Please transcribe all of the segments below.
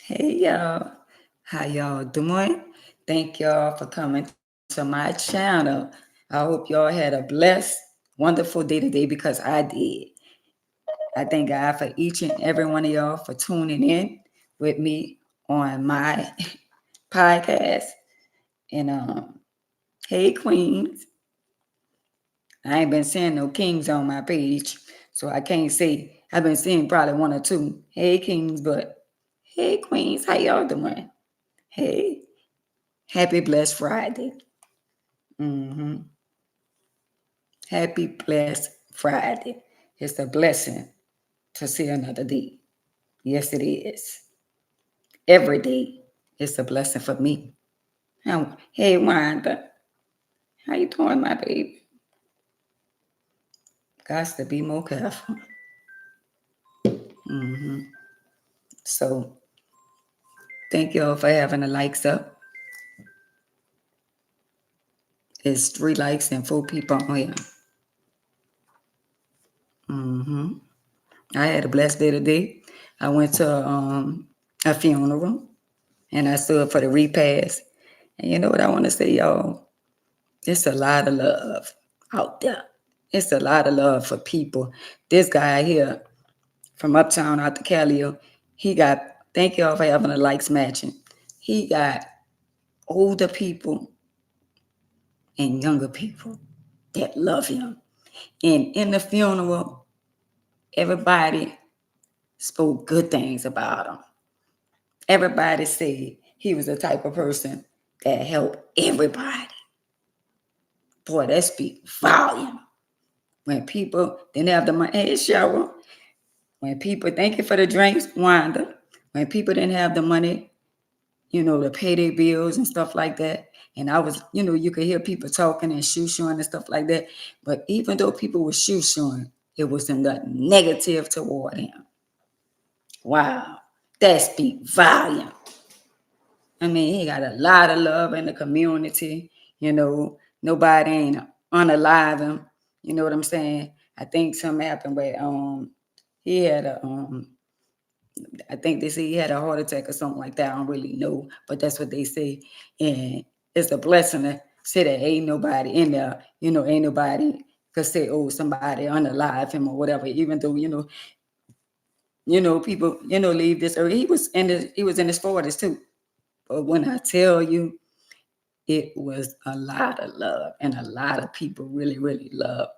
Hey y'all, how y'all doing? Thank y'all for coming to my channel. I hope y'all had a blessed, wonderful day today because I did. I thank God for each and every one of y'all for tuning in with me on my podcast. And hey queens, I ain't been seeing no kings on my page, so I can't say I've been seeing probably one or two. Hey kings, but hey queens, how y'all doing? Hey. Happy Blessed Friday. hmm Happy Blessed Friday. It's a blessing to see another day. Yes, it is. Every day it's a blessing for me. Hey, Wanda, how you doing, my baby? Got to be more careful. hmm So thank y'all for having the likes up. It's 3 likes and 4 people on here. hmm I had a blessed day today. I went to a funeral and I stood for the repast. And you know what I want to say, y'all? It's a lot of love out there. It's a lot of love for people. This guy here from Uptown out to Cali, he got, thank y'all for having the likes matching. He got older people and younger people that love him. And in the funeral, everybody spoke good things about him. Everybody said he was the type of person that helped everybody. Boy, that speaks volume. When people didn't have the money, hey, Cheryl. When people, thank you for the drinks, Wanda. When people didn't have the money, to pay their bills and stuff like that. And I was, you could hear people talking and shoe-shoeing and stuff like that. But even though people were shoe-shoeing, it wasn't nothing negative toward him. Wow. That speaks volume. I mean, he got a lot of love in the community. Nobody ain't unalive him. You know what I'm saying? I think something happened where he had I think they say he had a heart attack or something like that. I don't really know, but that's what they say. And it's a blessing to say that ain't nobody in there, ain't nobody could say, oh, somebody unalive him or whatever, even though, people, leave this earth. He was in his 40s too. But when I tell you, it was a lot of love and a lot of people really, really love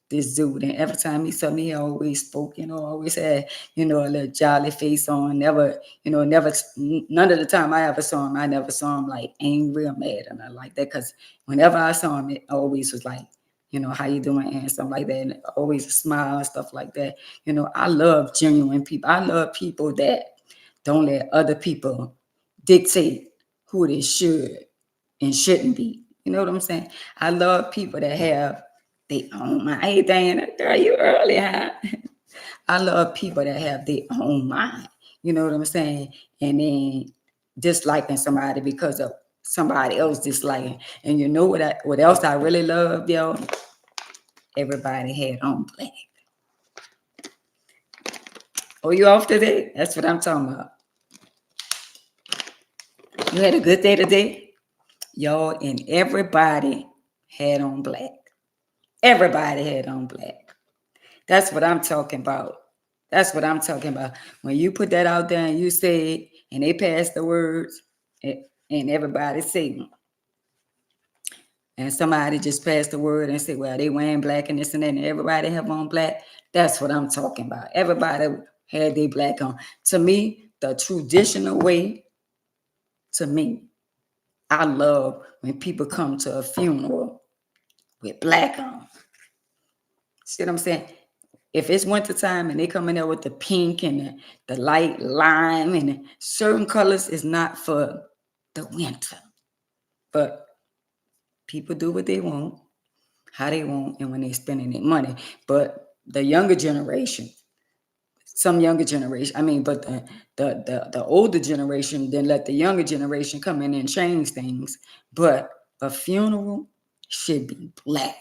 this dude. And every time he saw me, he always spoke, always had, a little jolly face on. Never, none of the time I ever saw him, I never saw him like angry or mad or nothing like that. Because whenever I saw him, it always was like, how you doing and something like that. And always a smile and stuff like that. I love genuine people. I love people that don't let other people dictate who they should and shouldn't be. You know what I'm saying? I love people that have their own mind. Hey, Diana, girl, you early, huh? I love people that have their own mind. You know what I'm saying? And then disliking somebody because of somebody else disliking. And you know what else I really love, yo? Everybody had on black. Oh, you off today? That's what I'm talking about. You had a good day today? Y'all, and everybody had on black. Everybody had on black. That's what I'm talking about. That's what I'm talking about. When you put that out there and you say it, and they pass the words, and everybody say, and somebody just passed the word and say, well, they wearing black and this and that, and everybody have on black. That's what I'm talking about. Everybody had their black on. To me, the traditional way, to me, I love when people come to a funeral with black on. See what I'm saying? If it's wintertime and they come in there with the pink and the light lime and certain colors is not for the winter. But people do what they want, how they want, and when they're spending their money. But the younger generation, some younger generation, but the older generation then let the younger generation come in and change things. But a funeral should be black.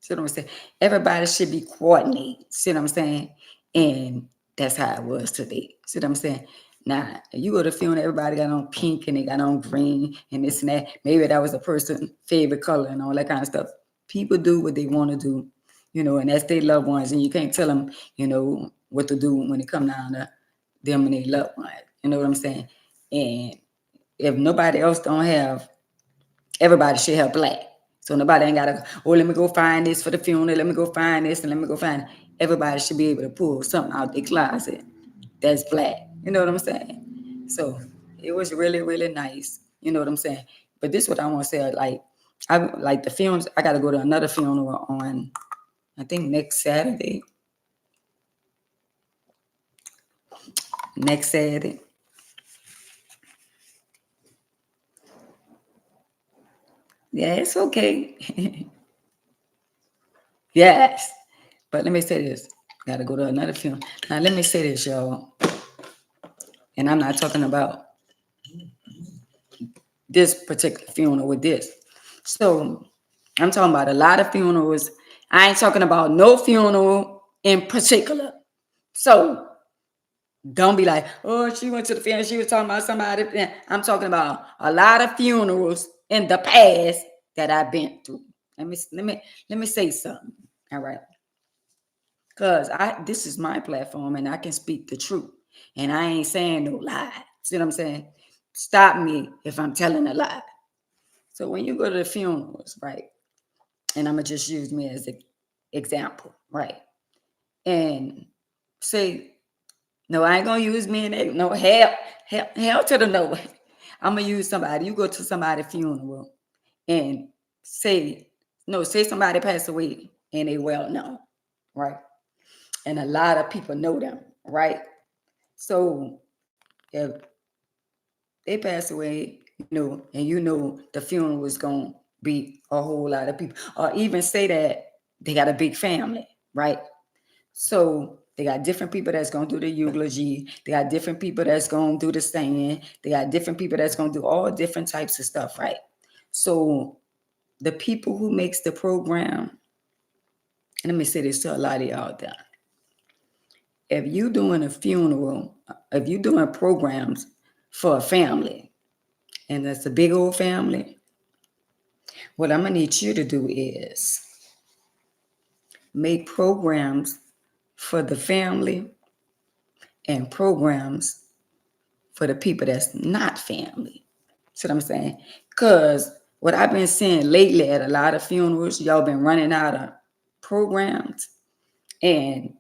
See what I'm saying? Everybody should be coordinated. See what I'm saying? And that's how it was today. See what I'm saying? Now, if you go to funeral, everybody got on pink and they got on green and this and that. Maybe that was a person's favorite color and all that kind of stuff. People do what they want to do, and that's their loved ones. And you can't tell them, what to do when it come down to them and their loved ones. You know what I'm saying? And if nobody else don't have, everybody should have black. So nobody ain't got to, let me go find this for the funeral. Let me go find this and let me go find it. Everybody should be able to pull something out their closet that's black. You know what I'm saying? So it was really, really nice. You know what I'm saying? But this is what I want to say. I like the funerals. I got to go to another funeral on, I think, next Saturday. Next Saturday. Yeah, it's okay. Yes. But let me say this. Got to go to another funeral. Now, let me say this, y'all. And I'm not talking about this particular funeral with this. So I'm talking about a lot of funerals. I ain't talking about no funeral in particular. So don't be like, oh, she went to the funeral. She was talking about somebody. I'm talking about a lot of funerals in the past that I've been through. Let me say something. All right. Because this is my platform and I can speak the truth. And I ain't saying no lie. See what I'm saying? Stop me if I'm telling a lie. So when you go to the funerals, right? And I'm going to just use me as an example, right? And say, no, I ain't going to use me in that. No, hell to the no. I'm going to use somebody. You go to somebody's funeral and say somebody passed away and they well known, right? And a lot of people know them, right? So if they pass away, and the funeral was going to be a whole lot of people, or even say that they got a big family, right? So they got different people that's going to do the eulogy. They got different people that's going to do the singing. They got different people that's going to do all different types of stuff, right? So the people who makes the program, and let me say this to a lot of y'all out there. If you doing a funeral, if you doing programs for a family, and that's a big old family, what I'm going to need you to do is make programs for the family and programs for the people that's not family. See what I'm saying? Because what I've been seeing lately at a lot of funerals, y'all been running out of programs, and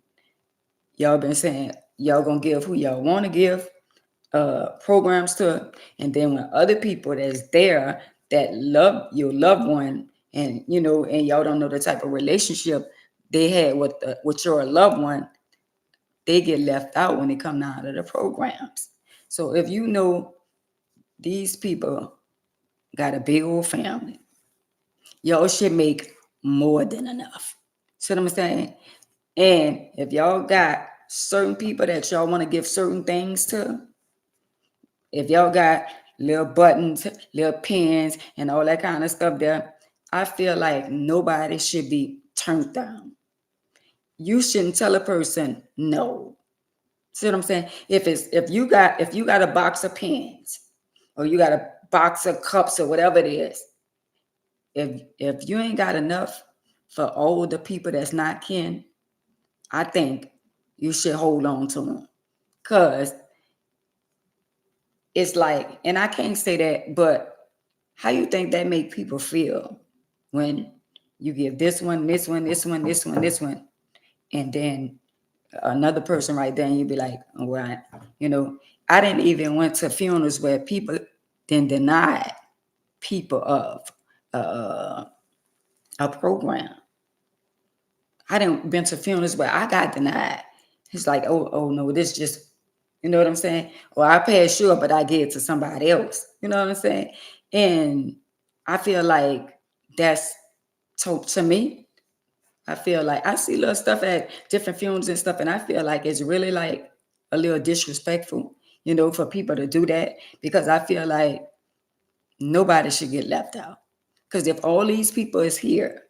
y'all been saying y'all gonna give who y'all want to give programs to, and then when other people that's there that love your loved one, and and y'all don't know the type of relationship they had with your loved one, they get left out when they come out of the programs. So if you know these people got a big old family, y'all should make more than enough. See what I'm saying? And if y'all got certain people that y'all want to give certain things to, if y'all got little buttons, little pins, and all that kind of stuff there, I feel like nobody should be turned down. You shouldn't tell a person no. See what I'm saying? If you got a box of pens, or you got a box of cups, or whatever it is, if you ain't got enough for all the people that's not kin, I think you should hold on to them. Cause it's like, and I can't say that, but how you think that make people feel when you give this one, this one, this one, this one, this one, and then another person right there, and you be like, oh, well, I didn't even went to funerals where people then denied people of a program. I didn't been to funerals where I got denied. It's like, oh no, this just, you know what I'm saying? Or I paid sure, but I gave it to somebody else. You know what I'm saying? And I feel like that's to me. I feel like I see little stuff at different funerals and stuff, and I feel like it's really like a little disrespectful, for people to do that, because I feel like nobody should get left out. Because if all these people is here,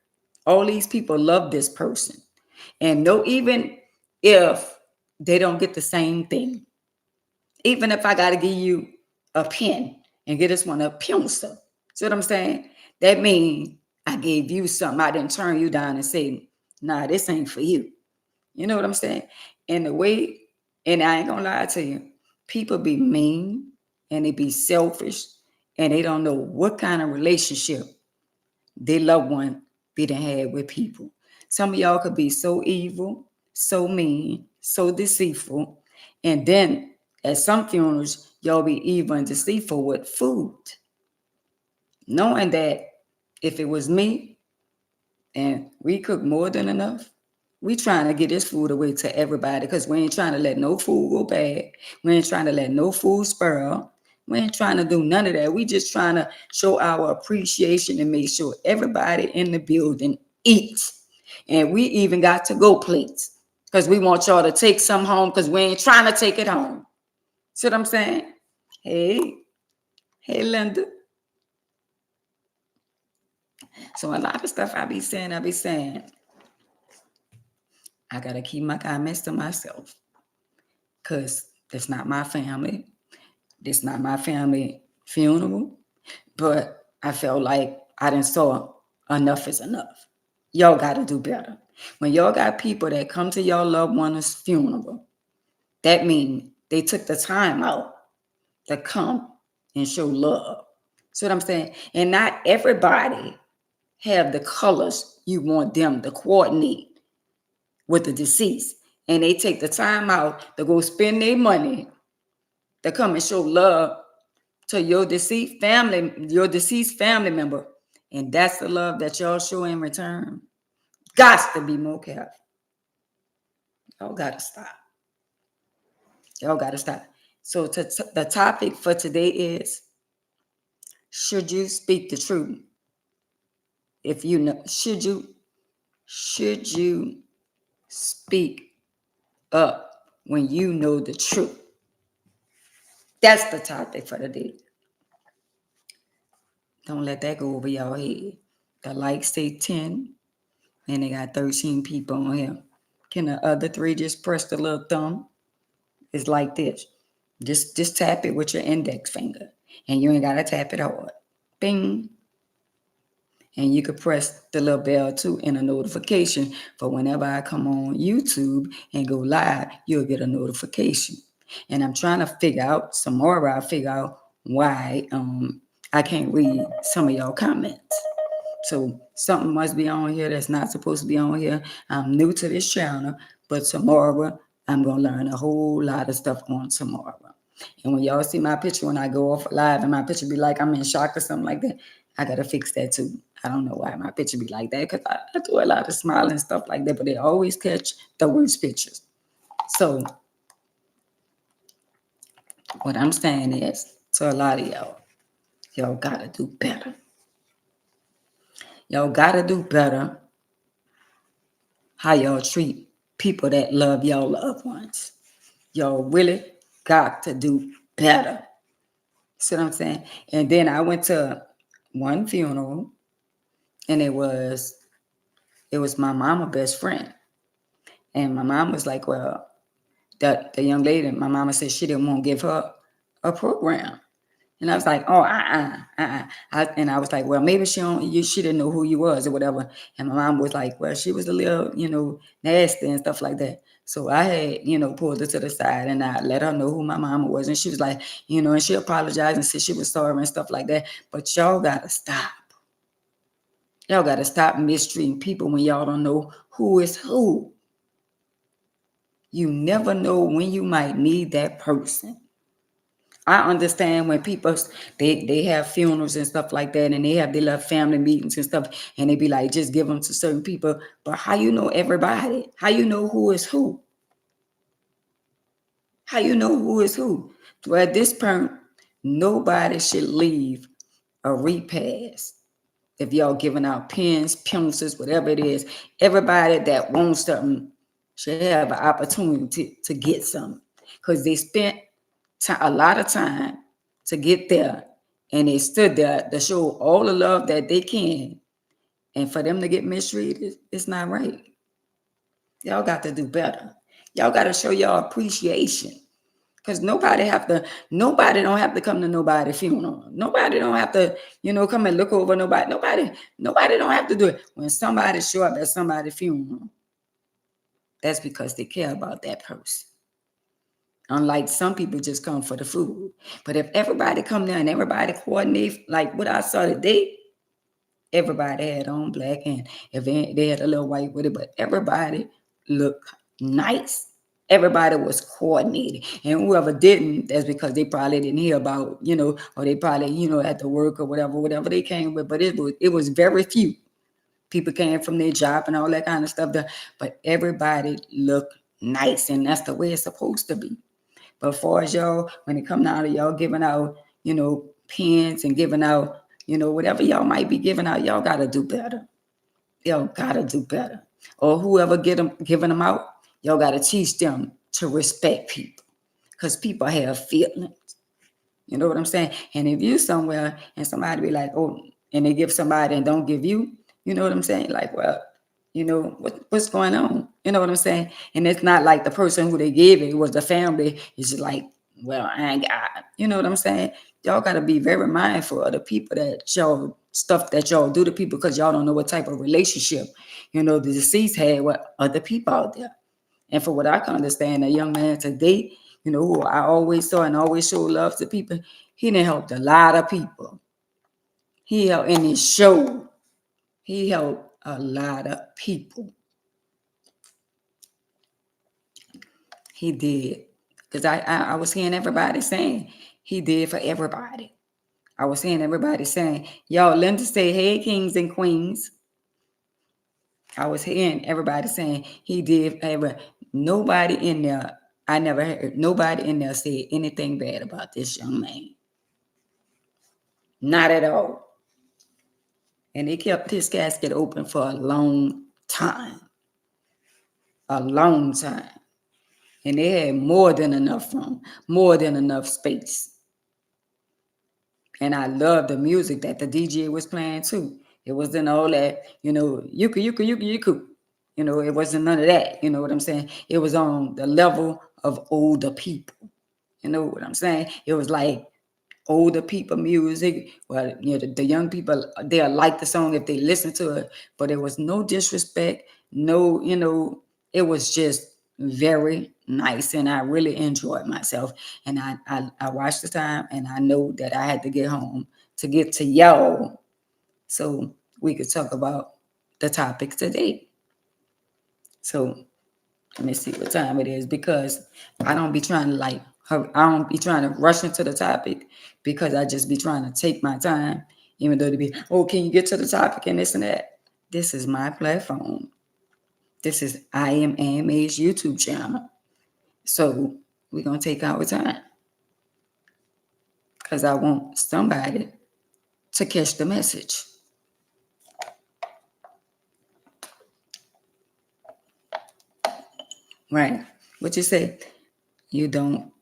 all these people love this person, and even if they don't get the same thing, Even if I got to give you a pen and get this one a pencil. See what I'm saying? That means I gave you something. I didn't turn you down and say, nah, this ain't for you. You know what I'm saying? And the way, and I ain't gonna lie to you, people be mean and they be selfish and they don't know what kind of relationship their loved one be done had with people. Some of y'all could be so evil, so mean, so deceitful. And then at some funerals, y'all be evil and deceitful with food. Knowing that if it was me and we cook more than enough, we trying to get this food away to everybody because we ain't trying to let no food go bad. We ain't trying to let no food spoil. We ain't trying to do none of that. We just trying to show our appreciation and make sure everybody in the building eats. And we even got to go plates because we want y'all to take some home because we ain't trying to take it home. See what I'm saying? Hey, hey, Linda. So a lot of stuff I be saying, I gotta keep my comments to myself because that's not my family. This not my family funeral. But I felt like I didn't saw enough is enough. Y'all gotta do better. When y'all got people that come to your loved one's funeral, that means they took the time out to come and show love. See what I'm saying? And not everybody have the colors you want them to coordinate with the deceased. And they take the time out to go spend their money to come and show love to your deceased family member. And that's the love that y'all show in return. Got to be more careful. Y'all gotta stop. Y'all gotta stop. So the topic for today is, should you speak the truth? If you know, should you speak up when you know the truth? That's the topic for the day. Don't let that go over your head. The likes say 10, and they got 13 people on here. Can the other three just press the little thumb? It's like this. Just tap it with your index finger, and you ain't gotta tap it hard. Bing. And you could press the little bell too in a notification for whenever I come on YouTube and go live, you'll get a notification. And I'm trying to figure out some more. I'll figure out why I can't read some of y'all comments. So something must be on here that's not supposed to be on here. I'm new to this channel, but tomorrow I'm gonna learn a whole lot of stuff on tomorrow. And when y'all see my picture when I go off live and my picture be like I'm in shock or something like that, I gotta fix that too. I don't know why my picture be like that because I do a lot of smiling and stuff like that, but they always catch the worst pictures. So what I'm saying is to a lot of y'all gotta do better. Y'all gotta do better how y'all treat people that love y'all loved ones. Y'all really got to do better. See what I'm saying? And then I went to one funeral, and it was my mama best friend. And my mom was like, well, the young lady, my mama said she didn't want to give her a program. And I was like, oh, and I was like, well, maybe she didn't know who you was or whatever. And my mom was like, well, she was a little, nasty and stuff like that. So I had, pulled her to the side and I let her know who my mama was. And she was like, and she apologized and said she was sorry and stuff like that. But y'all got to stop. Y'all got to stop mistreating people when y'all don't know who is who. You never know when you might need that person. I understand when people they have funerals and stuff like that, and they have their little family meetings and stuff, and they be like, just give them to certain people. But how you know everybody? How you know who is who? How you know who is who? Well, at this point, nobody should leave a repast. If y'all giving out pens, pencils, whatever it is, everybody that wants something should have an opportunity to get something, because they spent a lot of time to get there, and they stood there to show all the love that they can, and for them to get mistreated, it's not right. Y'all got to do better. Y'all got to show y'all appreciation. Because nobody don't have to come to nobody's funeral. Nobody don't have to, come and look over nobody. Nobody don't have to do it. When somebody show up at somebody's funeral, that's because they care about that person. Unlike some people just come for the food. But if everybody come there and everybody coordinate, like what I saw today, everybody had on black, and if they had a little white with it, but everybody looked nice. Everybody was coordinated, and whoever didn't, that's because they probably didn't hear about, or they probably, at the work or whatever they came with. But it was very few people came from their job and all that kind of stuff. But everybody looked nice, and that's the way it's supposed to be. But for as y'all, when it come down to y'all giving out, pens and giving out, whatever y'all might be giving out, y'all gotta do better. Y'all gotta do better. Or whoever giving them out, y'all gotta teach them to respect people, because people have feelings. You know what I'm saying? And if you somewhere and somebody be like, oh, and they give somebody and don't give you, you know what I'm saying? Like, well, what's going on? You know what I'm saying? And it's not like the person who they gave it was the family. It's just like, well, I ain't got it. You know what I'm saying? Y'all got to be very mindful of the people that y'all stuff that y'all do to people, because y'all don't know what type of relationship, the deceased had with other people out there. And for what I can understand, a young man today, who I always saw and always showed love to people, he done helped a lot of people. He helped in his show. He helped a lot of people. He did. Because I was hearing everybody saying he did for everybody. I was hearing everybody saying, y'all, Linda say, hey, kings and queens. I was hearing everybody saying he did. Nobody in there, I never heard nobody in there say anything bad about this young man. Not at all. And they kept his casket open for a long time. A long time. And they had more than enough room, more than enough space. And I love the music that the DJ was playing too. It wasn't all that, yuku. It wasn't none of that. You know what I'm saying? It was on the level of older people. You know what I'm saying? It was like older people music. Well, the young people, they'll like the song if they listen to it, but there was no disrespect. No, it was just very nice, and I really enjoyed myself. And I watched the time, and I know that I had to get home to get to y'all so we could talk about the topic today. So let me see what time it is, because I don't be trying to I don't be trying to rush into the topic, because I just be trying to take my time, even though they be, oh, can you get to the topic and this and that? This is my platform. This is I Am AMA's YouTube channel. So we're going to take our time, because I want somebody to catch the message. Right. What you say? You don't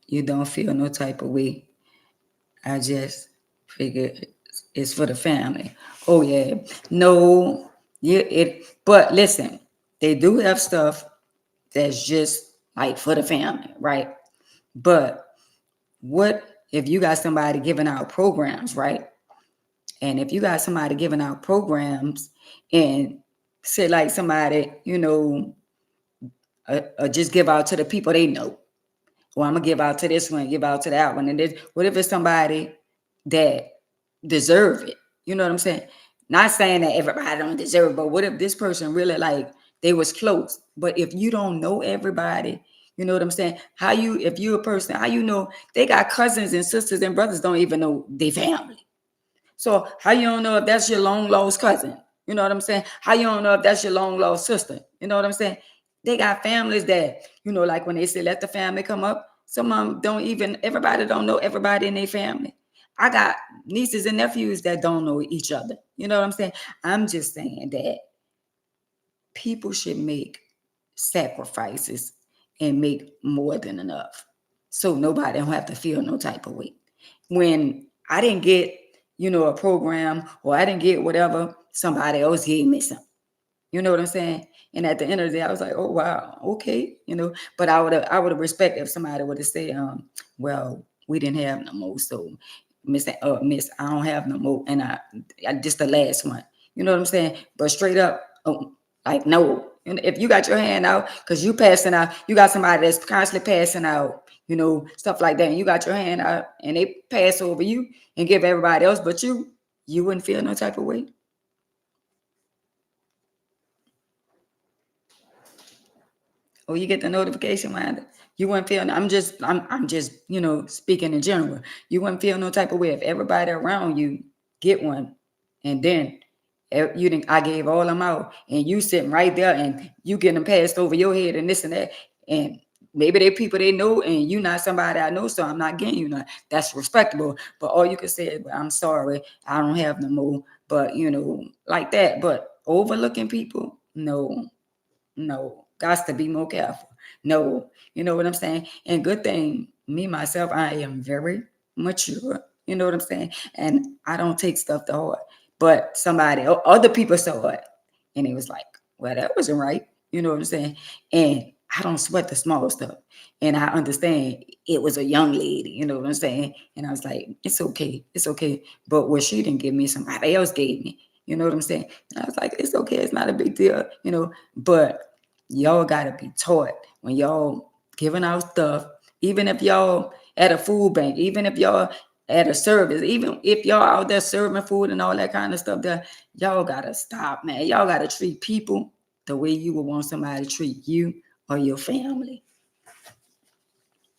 feel no type of way. I just figure it's for the family. Oh yeah. No, but listen, they do have stuff that's just like for the family, right? But what if you got somebody giving out programs, right? And if you got somebody giving out programs, and say like somebody, just give out to the people they know. Well, I'm gonna give out to this one, give out to that one. And what if it's somebody that deserve it? You know what I'm saying? Not saying that everybody don't deserve it, but what if this person really, like, they was close? But if you don't know everybody, you know what I'm saying? If you're a person, how you know they got cousins and sisters and brothers don't even know their family? So how you don't know if that's your long lost cousin? You know what I'm saying? How you don't know if that's your long lost sister? You know what I'm saying? They got families that, like when they say let the family come up, some of them everybody don't know everybody in their family. I got nieces and nephews that don't know each other. You know what I'm saying? I'm just saying that people should make sacrifices and make more than enough, so nobody don't have to feel no type of way. When I didn't get, a program, or I didn't get whatever, somebody else gave me something. You know what I'm saying? And at the end of the day, I was like, oh wow, okay, But I would have respected if somebody would have said, well, we didn't have no more, so Miss, I don't have no more, and I just the last one. You know what I'm saying? But straight up, like no. If you got your hand out, because you passing out, you got somebody that's constantly passing out, stuff like that, and you got your hand out, and they pass over you and give everybody else, but you wouldn't feel no type of way. Oh, you get the notification, man. You wouldn't feel. I'm just speaking in general. You wouldn't feel no type of way if everybody around you get one, and then you think I gave all them out, and you sitting right there, and you getting them passed over your head, and this and that, and maybe they people they know, and you not somebody I know, so I'm not getting you none. That's respectable. But all you can say is, well, I'm sorry, I don't have no more. But like that. But overlooking people, no. No, got to be more careful. No, you know what I'm saying? And good thing, me, myself, I am very mature. You know what I'm saying? And I don't take stuff to heart. But other people saw it. And it was like, well, that wasn't right. You know what I'm saying? And I don't sweat the small stuff. And I understand it was a young lady, you know what I'm saying? And I was like, it's okay. It's okay. But what she didn't give me, somebody else gave me. You know what I'm saying? And I was like, it's okay. It's not a big deal. But y'all got to be taught when y'all giving out stuff, even if y'all at a food bank, even if y'all at a service, even if y'all out there serving food and all that kind of stuff, that y'all got to stop, man. Y'all got to treat people the way you would want somebody to treat you or your family.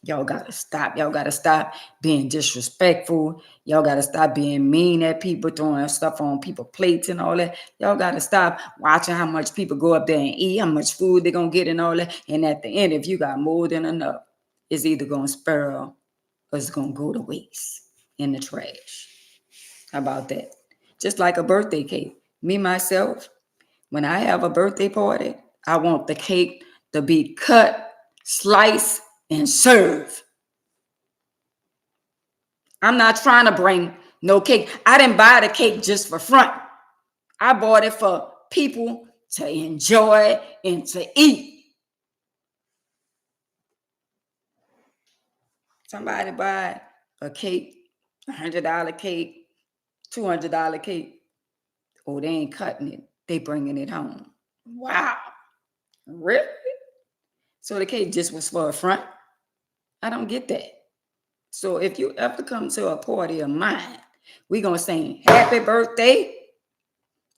Y'all got to stop. Y'all got to stop being disrespectful. Y'all got to stop being mean at people, throwing stuff on people's plates and all that. Y'all got to stop watching how much people go up there and eat, how much food they're going to get and all that. And at the end, if you got more than enough, it's either going to spiral or it's going to go to waste in the trash. How about that? Just like a birthday cake. Me, myself, when I have a birthday party, I want the cake to be cut, sliced, and served. I'm not trying to bring no cake. I didn't buy the cake just for front. I bought it for people to enjoy and to eat. Somebody buy a cake, $100 cake, $200 cake. Oh, they ain't cutting it. They bringing it home. Wow. Really? So the cake just was for a front? I don't get that. So if you ever come to a party of mine, we're going to sing happy birthday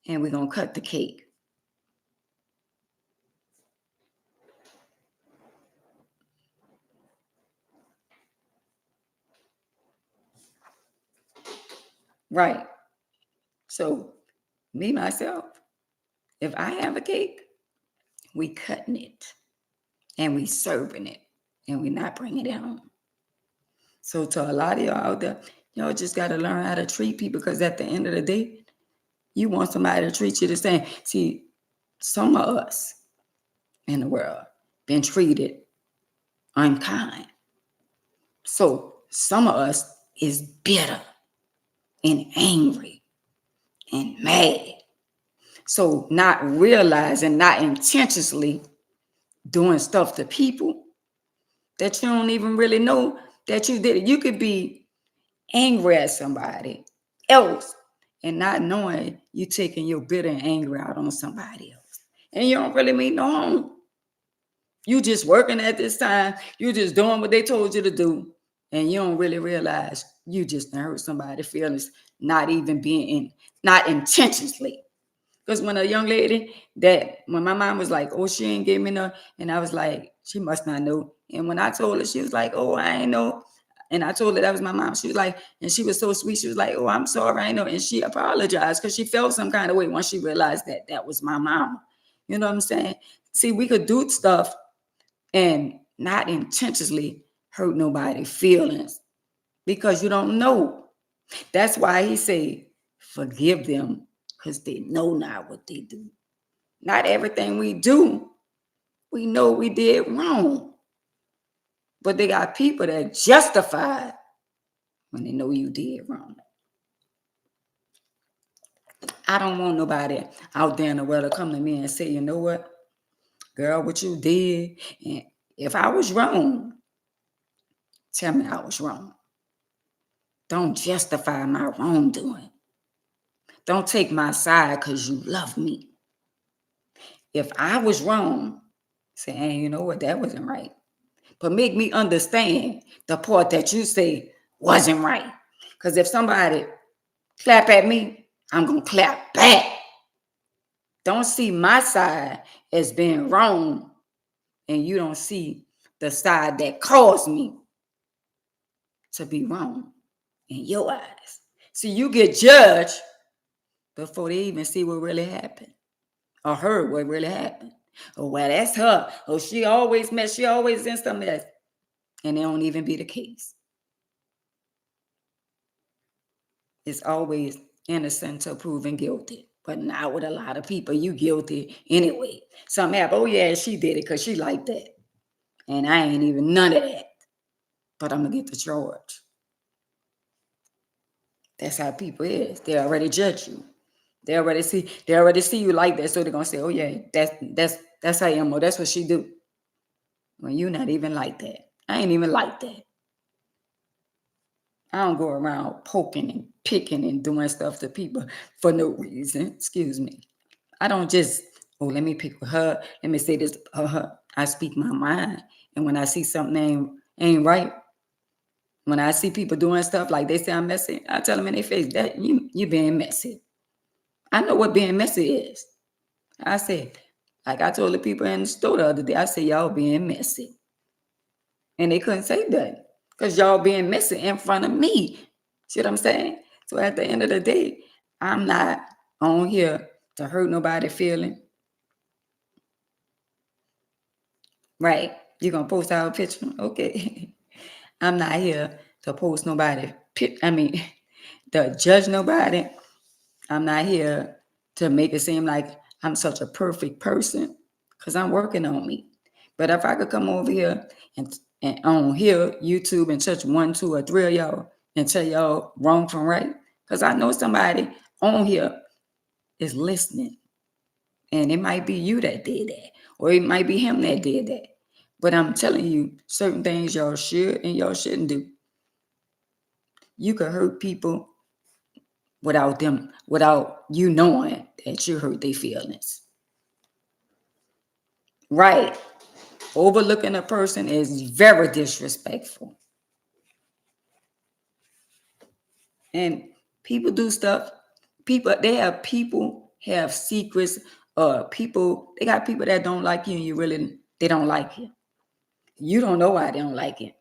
and we're going to cut the cake. Right. So me, myself, if I have a cake, we cutting it and we serving it and we not bringing it home. So to a lot of y'all out there, y'all just got to learn how to treat people because at the end of the day, you want somebody to treat you the same. See, some of us in the world been treated unkind. So some of us is bitter and angry and mad. So not realizing, not intentionally doing stuff to people that you don't even really know that you did it. You could be angry at somebody else and not knowing you taking your bitter and anger out on somebody else. And you don't really mean no harm. You just working at this time. You just doing what they told you to do. And you don't really realize you just hurt somebody's feelings, not even not intentionally. Because when a young lady when my mom was like, oh, she ain't give me no, and I was like, she must not know. And when I told her, she was like, oh, I ain't know. And I told her that was my mom. She was like, and she was so sweet. She was like, oh, I'm sorry, I know. And she apologized because she felt some kind of way once she realized that was my mom. You know what I'm saying? See, we could do stuff and not intentionally hurt nobody's feelings because you don't know. That's why he said, forgive them because they know not what they do. Not everything we do, we know we did wrong. But they got people that justify when they know you did wrong. I don't want nobody out there in the world to come to me and say, you know what, girl, what you did. And if I was wrong, tell me I was wrong. Don't justify my wrongdoing. Don't take my side because you love me. If I was wrong, say, hey, you know what, that wasn't right. But make me understand the part that you say wasn't right. Because if somebody clap at me, I'm going to clap back. Don't see my side as being wrong, and you don't see the side that caused me to be wrong in your eyes. See, you get judged before they even see what really happened or heard what really happened. Oh, well, that's her. Oh, she always in something else. And it don't even be the case. It's always innocent till proven guilty. But not with a lot of people. You guilty anyway. Something happened. Oh, yeah, she did it because she liked that. And I ain't even none of that. But I'm going to get the charge. That's how people is. They already judge you. They already see you like that. So they're going to say, oh, yeah, that's how I am. Or that's what she do. When you're not even like that. I ain't even like that. I don't go around poking and picking and doing stuff to people for no reason. Excuse me. I don't just, oh, let me pick with her. Let me say this to her. I speak my mind. And when I see something ain't right, when I see people doing stuff like they say I'm messy, I tell them in their face that you being messy. I know what being messy is. I said, like I told the people in the store the other day, I said, y'all being messy. And they couldn't say that because y'all being messy in front of me. See what I'm saying? So at the end of the day, I'm not on here to hurt nobody's feeling. Right. You're going to post our picture? Okay. I'm not here to post nobody. To judge nobody. I'm not here to make it seem like I'm such a perfect person because I'm working on me. But if I could come over here and on here, YouTube, and touch 1, 2, or 3 of y'all and tell y'all wrong from right, because I know somebody on here is listening. And it might be you that did that, or it might be him that did that. But I'm telling you, certain things y'all should and y'all shouldn't do. You could hurt people without you knowing that you hurt their feelings. Right. Overlooking a person is very disrespectful. And people do stuff. They have secrets. They got people that don't like you and they don't like you. You don't know why they don't like you.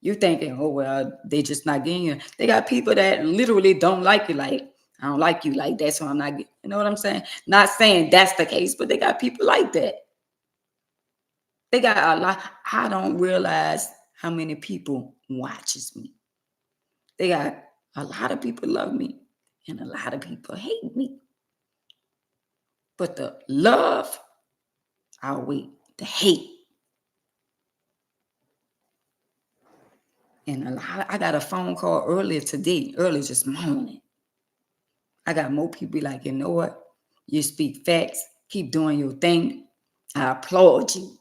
You're thinking, oh, well, they just not getting you. They got people that literally don't like you. Like, I don't like you like that, so I'm not getting, you know what I'm saying? Not saying that's the case, but they got people like that. They got a lot. I don't realize how many people watches me. They got a lot of people love me and a lot of people hate me. But the love outweigh the hate. And I got a phone call earlier this morning. I got more people like, you know what? You speak facts. Keep doing your thing. I applaud you.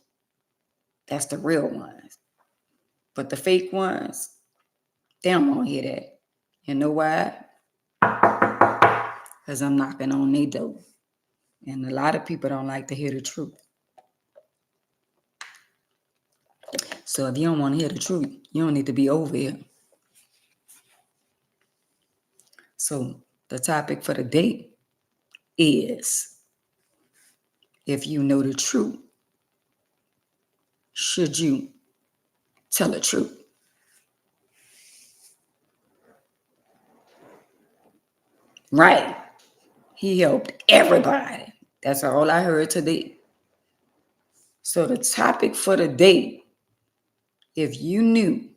That's the real ones. But the fake ones, they don't want to hear that. You know why? Because I'm knocking on their door. And a lot of people don't like to hear the truth. So if you don't want to hear the truth, you don't need to be over here. So the topic for the day is, if you know the truth, should you tell the truth? Right. He helped everybody. That's all I heard today. So the topic for the day, if you knew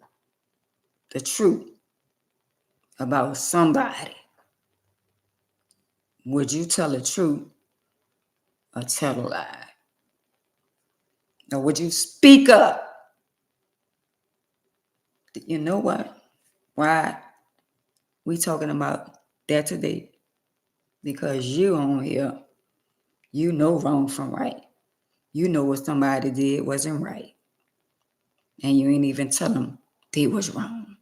the truth about somebody, would you tell the truth or tell a lie? Or would you speak up? You know what? Why we talking about that today? Because you on here, you know wrong from right. You know what somebody did wasn't right. And you ain't even tell them they was wrong.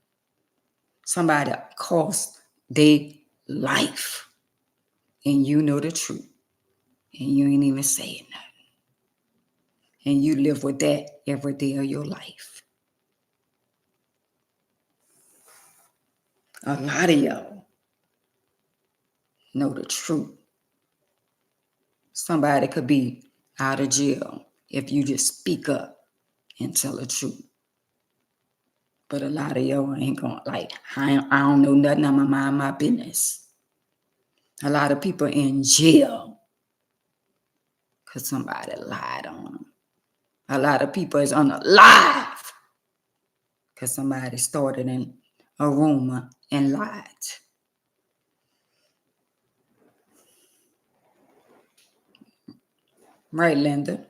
Somebody cost their life. And you know the truth. And you ain't even saying nothing. And you live with that every day of your life. A lot of y'all know the truth. Somebody could be out of jail if you just speak up and tell the truth. But a lot of y'all ain't going like, I don't know nothing, I'm going to mind my business. A lot of people in jail because somebody lied on them. A lot of people is unalive because somebody started in a rumor and lied. Right, Linda?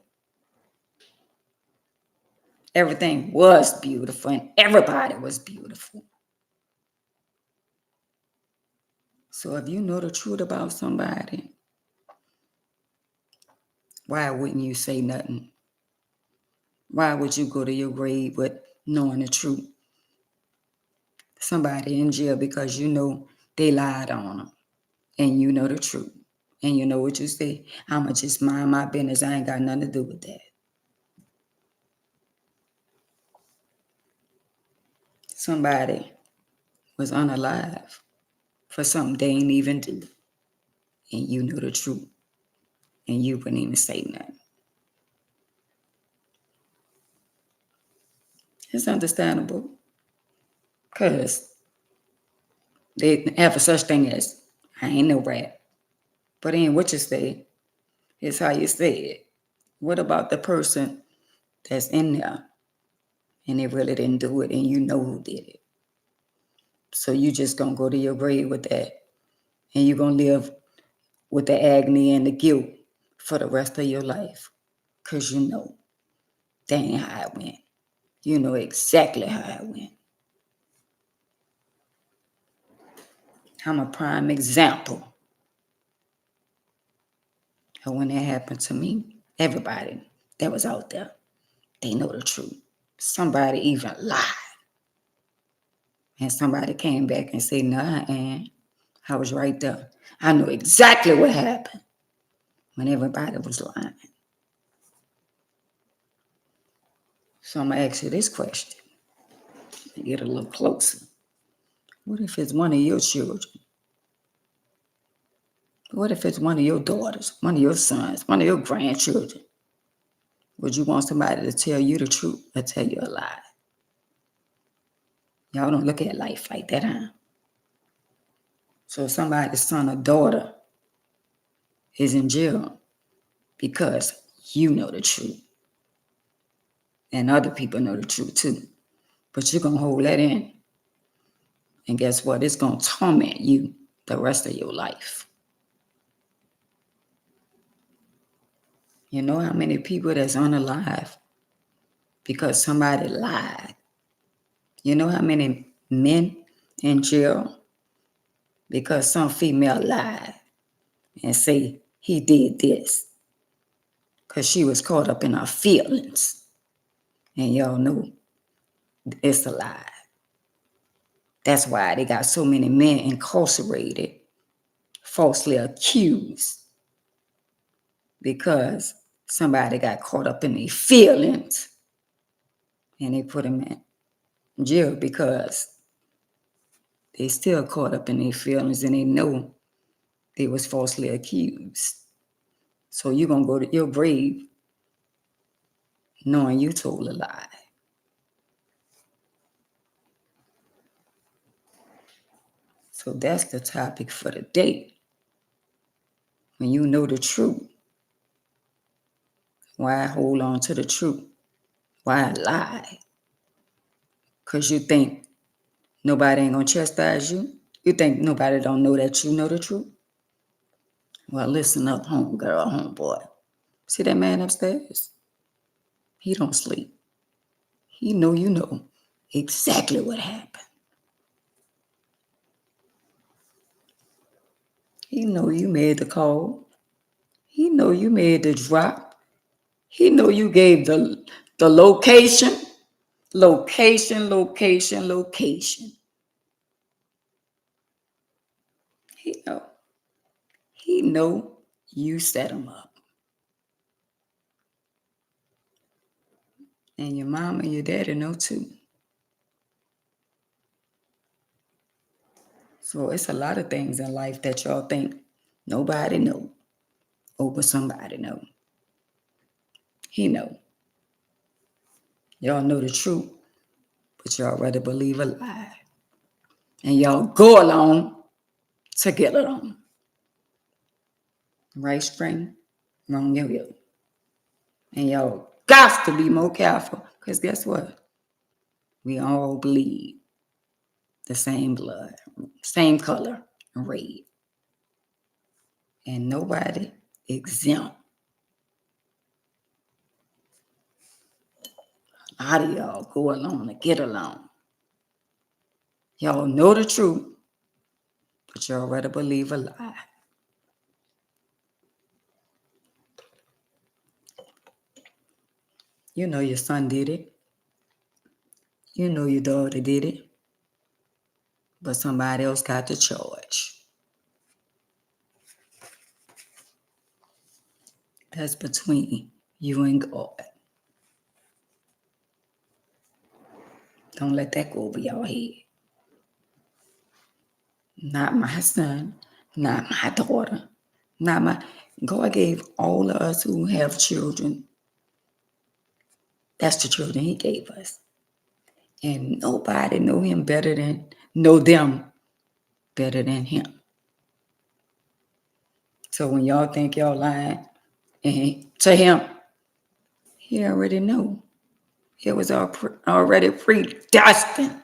Everything was beautiful and everybody was beautiful. So if you know the truth about somebody, why wouldn't you say nothing? Why would you go to your grave with knowing the truth? Somebody in jail because you know they lied on them and you know the truth. And you know what you say? I'ma just mind my business. I ain't got nothing to do with that. Somebody was unalive for something they ain't even do. And you know the truth. And you wouldn't even say nothing. It's understandable. Because they have a such thing as, I ain't no rat. But ain't what you say, it's how you say it. What about the person that's in there and they really didn't do it and you know who did it? So you just gonna go to your grave with that and you're gonna live with the agony and the guilt for the rest of your life. Cause you know that ain't how it went. You know exactly how it went. I'm a prime example of when that happened to me. Everybody that was out there, they know the truth. Somebody even lied. And somebody came back and said, nah, and I was right there. I know exactly what happened when everybody was lying. So I'm going to ask you this question and get a little closer. What if it's one of your children? What if it's one of your daughters, one of your sons, one of your grandchildren? Would you want somebody to tell you the truth or tell you a lie? Y'all don't look at life like that, huh? So somebody's son or daughter is in jail because you know the truth. And other people know the truth too. But you're going to hold that in. And guess what? It's going to torment you the rest of your life. You know how many people that's unalive because somebody lied? You know how many men in jail because some female lied and say he did this because she was caught up in her feelings. And y'all know it's a lie. That's why they got so many men incarcerated, falsely accused, because somebody got caught up in their feelings and they put them in jail because they still caught up in their feelings and they know they was falsely accused. So you're going to go to your grave knowing you told a lie. So that's the topic for the day. When you know the truth, why hold on to the truth? Why lie? Because you think nobody ain't going to chastise you? You think nobody don't know that you know the truth? Well, listen up, homegirl, homeboy. See that man upstairs? He don't sleep. He know you know exactly what happened. He know you made the call. He know you made the drop. He know you gave the location. Location, location, location. He know. He know you set him up. And your mom and your daddy know too. So it's a lot of things in life that y'all think nobody know. Oh, but somebody know. He know. Y'all know the truth, but y'all rather believe a lie. And y'all go along to get along. Right string, wrong yo-yo. And y'all got to be more careful, because guess what? We all bleed the same blood, same color, red. And nobody exempt. How do y'all go along to get along? Y'all know the truth, but y'all rather believe a lie. You know your son did it. You know your daughter did it. But somebody else got the charge. That's between you and God. Don't let that go over your head. Not my son, not my daughter, not my. God gave all of us who have children. That's the children He gave us. And nobody know them better than Him. So when y'all think y'all lying to Him, He already know. It was already predestined.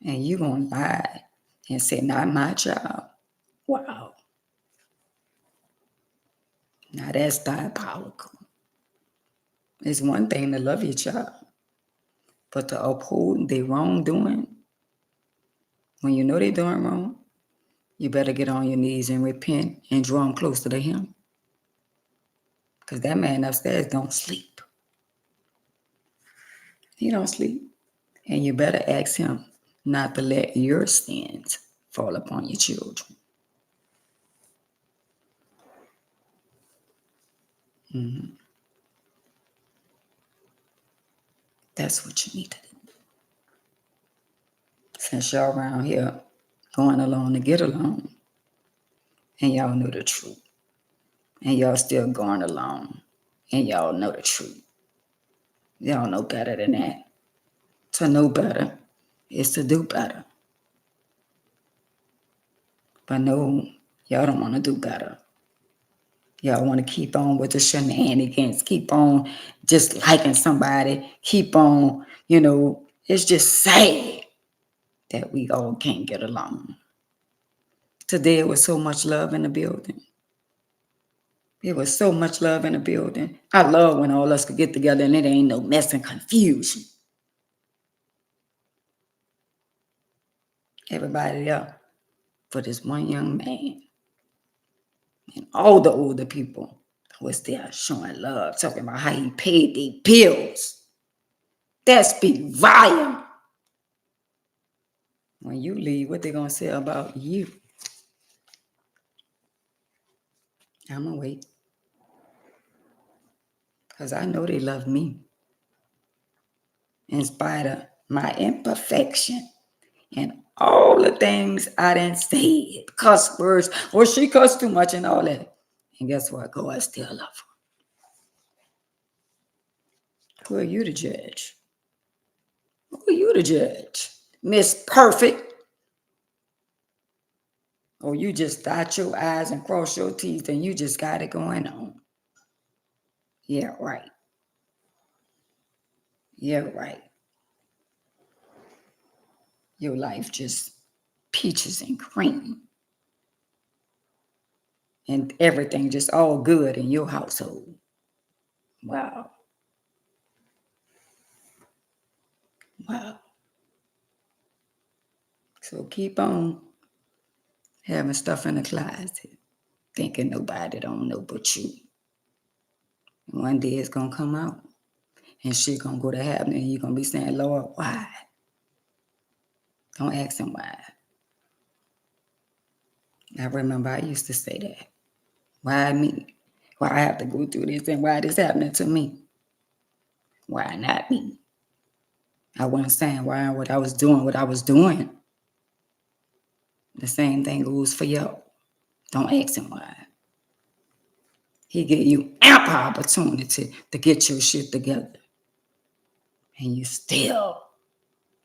And you gonna lie and say, not my child. Wow. Now that's diabolical. It's one thing to love your child, but to uphold their wrongdoing, when you know they're doing wrong, you better get on your knees and repent and draw them closer to Him. Because that man upstairs don't sleep. He don't sleep. And you better ask Him not to let your sins fall upon your children. Mm-hmm. That's what you need to do. Since y'all around here going along to get along, and y'all know the truth, and y'all still going along, and y'all know the truth. Y'all know better than that. To know better is to do better. But no, y'all don't want to do better. Y'all want to keep on with the shenanigans, keep on just liking somebody, keep on, it's just sad that we all can't get along. Today, it was so much love in the building. There was so much love in the building. I love when all of us could get together and it ain't no mess and confusion. Everybody there for this one young man. And all the older people was there showing love, talking about how he paid their bills. That speak volume. When you leave, what they gonna say about you? I'ma wait. Because I know they love me. In spite of my imperfection and all the things I done said, cuss words, or she cussed too much and all that. And guess what? God still love her. Who are you to judge? Who are you to judge? Miss Perfect. Or you just dot your I's and cross your T's and you just got it going on. Yeah, right. Yeah, right. Your life just peaches and cream. And everything just all good in your household. Wow. Wow. So keep on having stuff in the closet, thinking nobody don't know but you. And one day it's going to come out and shit going to go to heaven and you're going to be saying, Lord, why? Don't ask him why. I remember I used to say that. Why me? Why I have to go through this and why this happening to me? Why not me? I wasn't saying why what I was doing. The same thing goes for you. Don't ask him why. He gave you ample opportunity to get your shit together. And you still,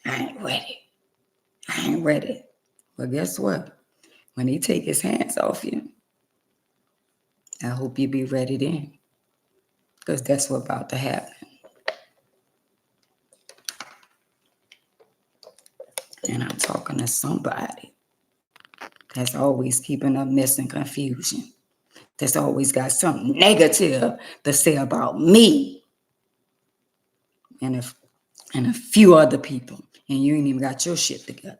I ain't ready. Well, guess what? When he take his hands off you, I hope you be ready then. Because that's what's about to happen. And I'm talking to somebody that's always keeping up mess and confusion. That's always got something negative to say about me and a few other people. And you ain't even got your shit together.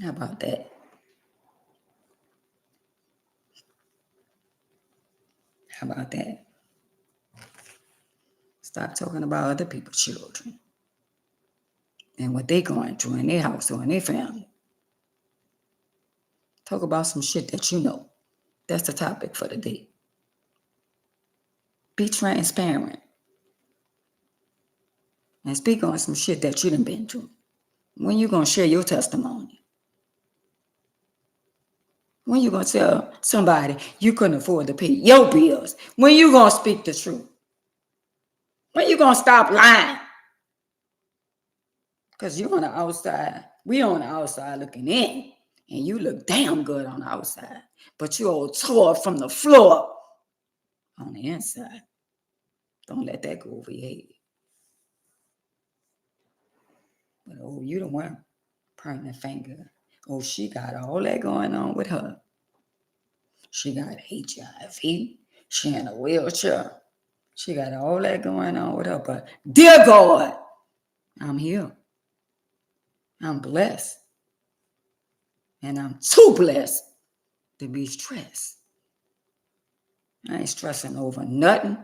How about that? How about that? Stop talking about other people's children and what they going through in their house or in their family. Talk about some shit that you know. That's the topic for the day. Be transparent. And speak on some shit that you done been through. When you gonna share your testimony? When you gonna tell somebody you couldn't afford to pay your bills? When you gonna speak the truth? When you gonna stop lying? Because you on the outside. We on the outside looking in. And you look damn good on the outside. But you all tore from the floor on the inside. Don't let that go over your head. But oh, you the one pointing the finger. Oh, she got all that going on with her. She got HIV. She in a wheelchair. She got all that going on with her. But dear God, I'm here. I'm blessed. And I'm too blessed to be stressed. I ain't stressing over nothing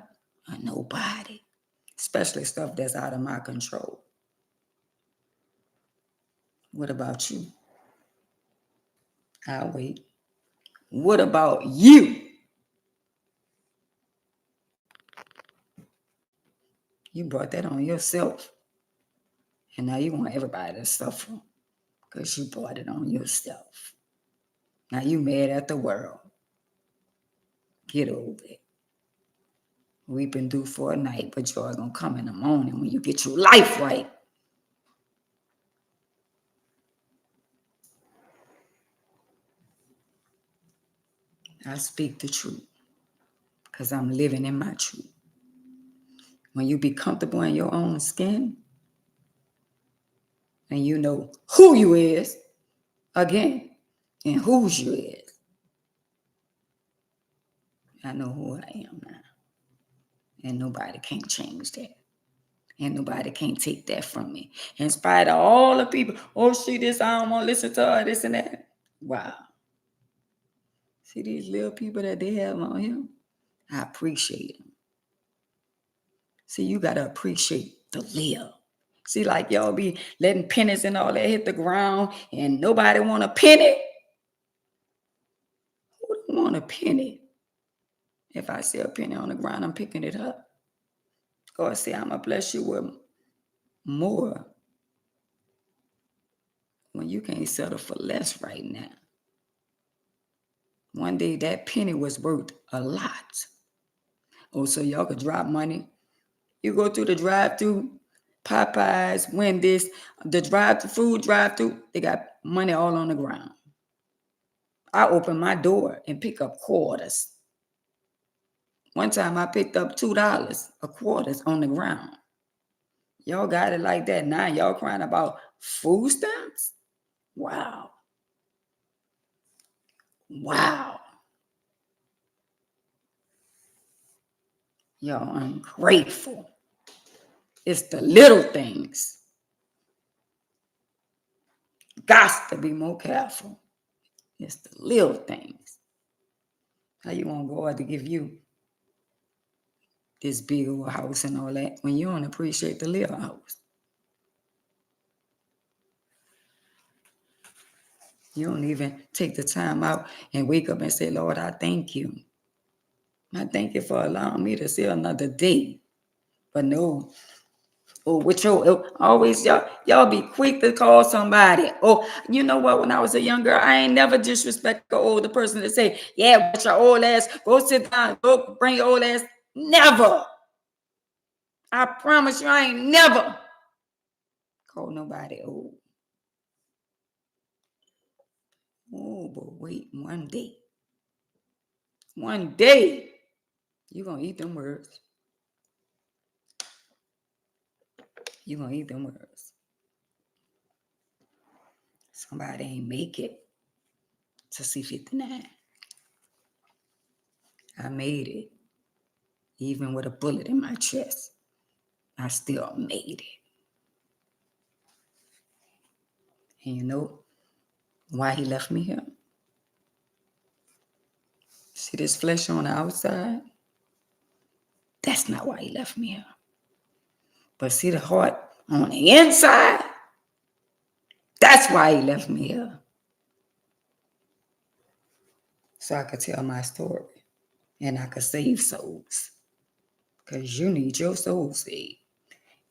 or nobody, especially stuff that's out of my control. What about you? I'll wait. What about you? You brought that on yourself. And now you want everybody to suffer because you brought it on yourself. Now you mad at the world. Get over it. Weeping through for a night, but joy gonna come in the morning when you get your life right. I speak the truth because I'm living in my truth. When you be comfortable in your own skin and you know who you is, again, and whose you is, I know who I am now. And nobody can change that. And nobody can take that from me. In spite of all the people, oh, she this, I don't want to listen to her, this and that. Wow. See these little people that they have on here? I appreciate them. See, you got to appreciate the live. See, like y'all be letting pennies and all that hit the ground and nobody want a penny. Who don't want a penny? If I see a penny on the ground, I'm picking it up. God say, I'm going to bless you with more when you can't settle for less right now. One day that penny was worth a lot. Oh, so y'all could drop money. You go through the drive-through, Popeyes, Wendy's, the food drive-through, they got money all on the ground. I open my door and pick up quarters. One time I picked up $2 of quarters on the ground. Y'all got it like that. Now y'all crying about food stamps? Wow. Wow. Y'all ungrateful. It's the little things. got to be more careful. It's the little things. How you want God to give you this big old house and all that when you don't appreciate the little house? You don't even take the time out and wake up and say, Lord, I thank you. I thank you for allowing me to see another day. But no, with your always y'all be quick to call somebody. Oh, you know what? When I was a young girl, I ain't never disrespect an older person to say, yeah, with your old ass, go sit down, go bring your old ass. Never. I promise you, I ain't never call nobody old. Oh, but wait, one day, you gonna eat them words. You gonna eat them words. Somebody ain't make it to see 59. I made it. Even with a bullet in my chest, I still made it. And you know why he left me here? See this flesh on the outside? That's not why he left me here. But see the heart on the inside? That's why he left me here. So I could tell my story and I could save souls. Because you need your soul saved.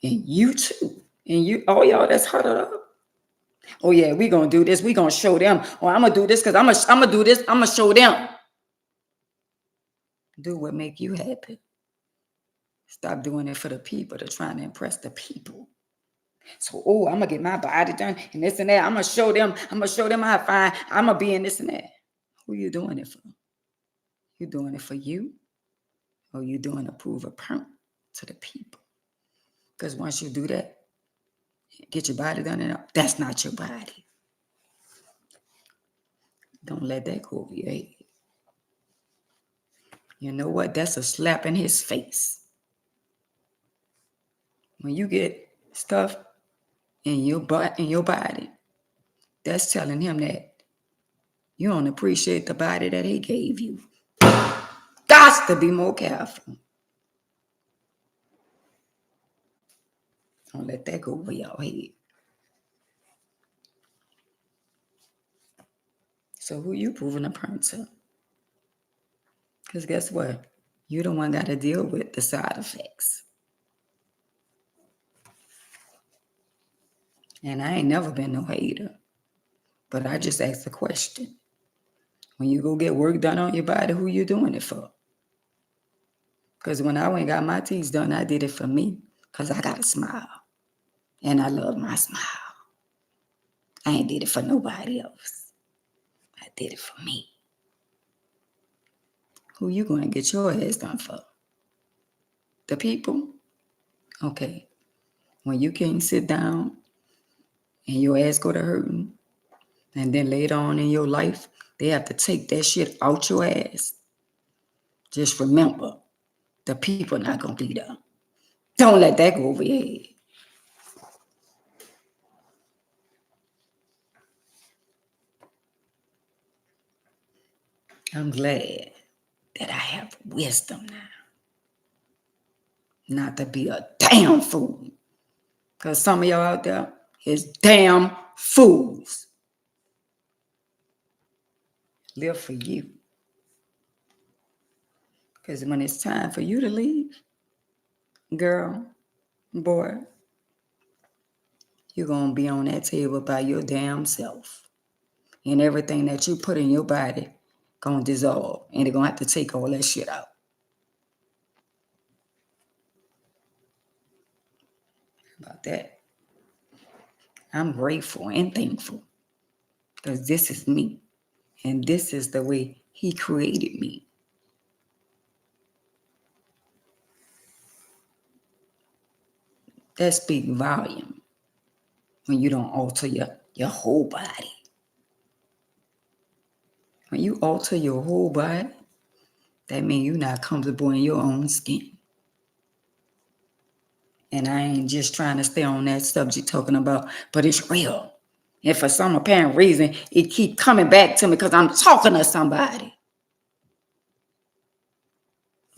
And you too. And you, all y'all that's huddled up. Oh yeah, we gonna do this. We gonna show them. Oh, I'm gonna do this because I'm gonna do this. I'm gonna show them. Do what make you happy. Stop doing it for the people. They're trying to impress the people. So, oh, I'm gonna get my body done and this and that. I'm gonna show them how fine. I'm gonna be in this and that. Who you doing it for? You doing it for you, or you doing to prove a point to the people? Because once you do that, get your body done, and that's not your body. Don't let that go over your head. You know what? That's a slap in his face. When you get stuff in your body, that's telling him that you don't appreciate the body that he gave you. Got to be more careful. Don't let that go over your head. So who you proving a point to? Because guess what? You the one got to deal with the side effects. And I ain't never been no hater. But I just asked a question. When you go get work done on your body, who you doing it for? Because when I went and got my teeth done, I did it for me. Because I got a smile. And I love my smile. I ain't did it for nobody else. I did it for me. Who you going to get your ass done for? The people? Okay. When you can't sit down and your ass go to hurting, and then later on in your life, they have to take that shit out your ass. Just remember, the people not going to be there. Don't let that go over your head. I'm glad that I have wisdom now. Not to be a damn fool. Because some of y'all out there is damn fools. Live for you. Because when it's time for you to leave, girl, boy, you're going to be on that table by your damn self. And everything that you put in your body going to dissolve. And they're going to have to take all that shit out. About that. I'm grateful and thankful. Because this is me. And this is the way he created me. That speaks volume when you don't alter your whole body. When you alter your whole body, that means you're not comfortable in your own skin. And I ain't just trying to stay on that subject talking about, but it's real. And for some apparent reason, it keep coming back to me because I'm talking to somebody.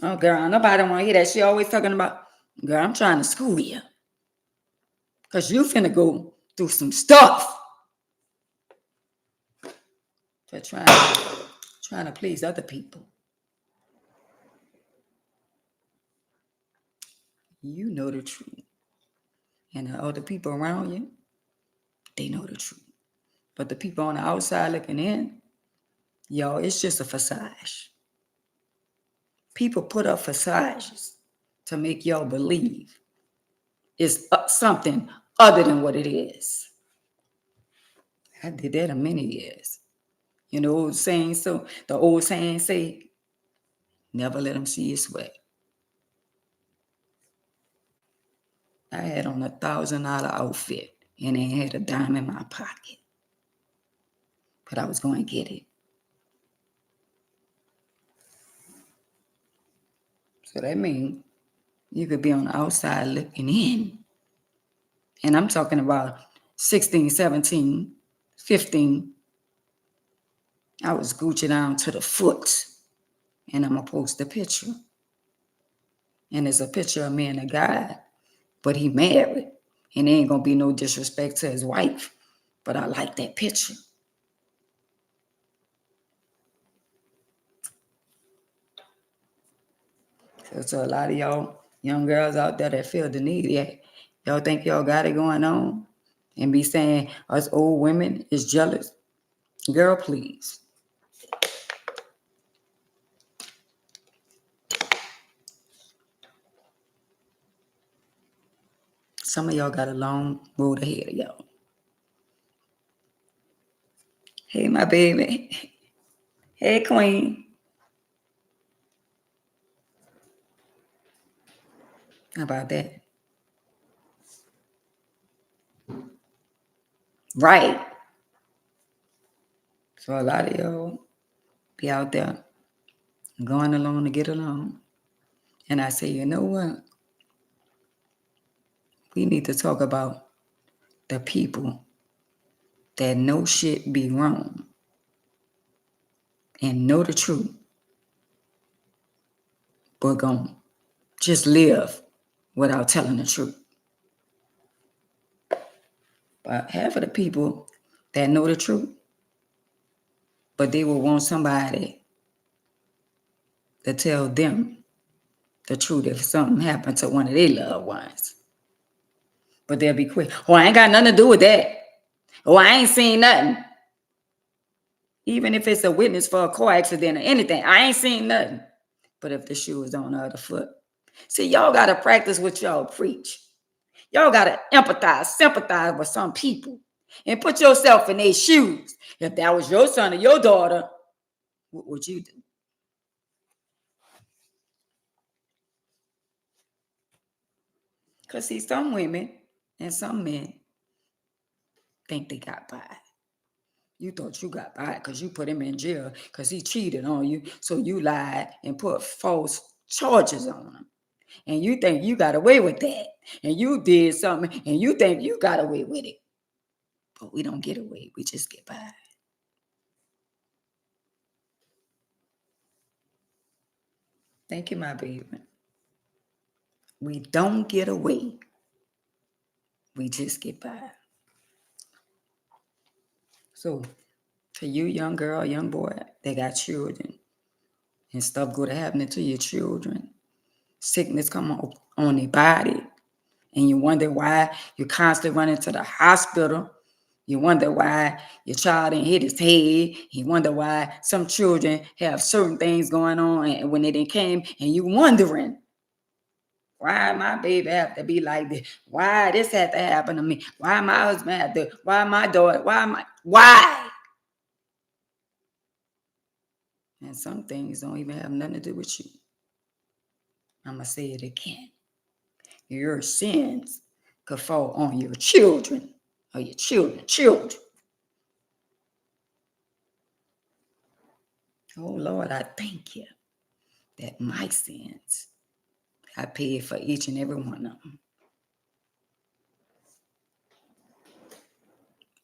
Oh, girl, nobody want to hear that. She always talking about, girl, I'm trying to school you. Because you finna go through some stuff. For trying to please other people. You know the truth. And the other people around you, they know the truth. But the people on the outside looking in, y'all, it's just a facade. People put up facades to make y'all believe it's something other than what it is. I did that in many years. You know, the old saying say, never let them see you sweat. I had on $1,000 outfit and ain't had a dime in my pocket. But I was going to get it. So that means you could be on the outside looking in. And I'm talking about 16, 17, 15. I was Gucci down to the foot. And I'm going to post a picture. And it's a picture of me and a guy. But he married. And there ain't going to be no disrespect to his wife. But I like that picture. So a lot of y'all young girls out there that feel the need, yeah, y'all think y'all got it going on and be saying us old women is jealous. Girl, please. Some of y'all got a long road ahead of y'all. Hey, my baby. Hey, queen. How about that? Right. So a lot of y'all be out there going along to get along. And I say, you know what? We need to talk about the people that know shit be wrong and know the truth, but gon' just live without telling the truth. But half of the people that know the truth, but they will want somebody to tell them the truth if something happened to one of their loved ones. But they'll be quick. Oh, I ain't got nothing to do with that. Oh, I ain't seen nothing. Even if it's a witness for a car accident or anything, I ain't seen nothing. But if the shoe is on the other foot. See, y'all got to practice what y'all preach. Y'all got to empathize, sympathize with some people and put yourself in their shoes. If that was your son or your daughter, what would you do? Because see, some women and some men think they got by. You thought you got by because you put him in jail because he cheated on you. So you lied and put false charges on him. And you think you got away with that. And you did something and you think you got away with it. But we don't get away. We just get by. Thank you, my baby. We don't get away. We just get by. So to you, young girl, young boy, they got children and stuff go to happening to your children. Sickness come on their body. And you wonder why you're constantly running to the hospital. You wonder why your child didn't hit his head. You wonder why some children have certain things going on and when they didn't came and you wondering, why my baby have to be like this? Why this had to happen to me? Why my husband had to, why my daughter, why? And some things don't even have nothing to do with you. I'm going to say it again. Your sins could fall on your children or your children. Oh, Lord, I thank you that my sins, I paid for each and every one of them.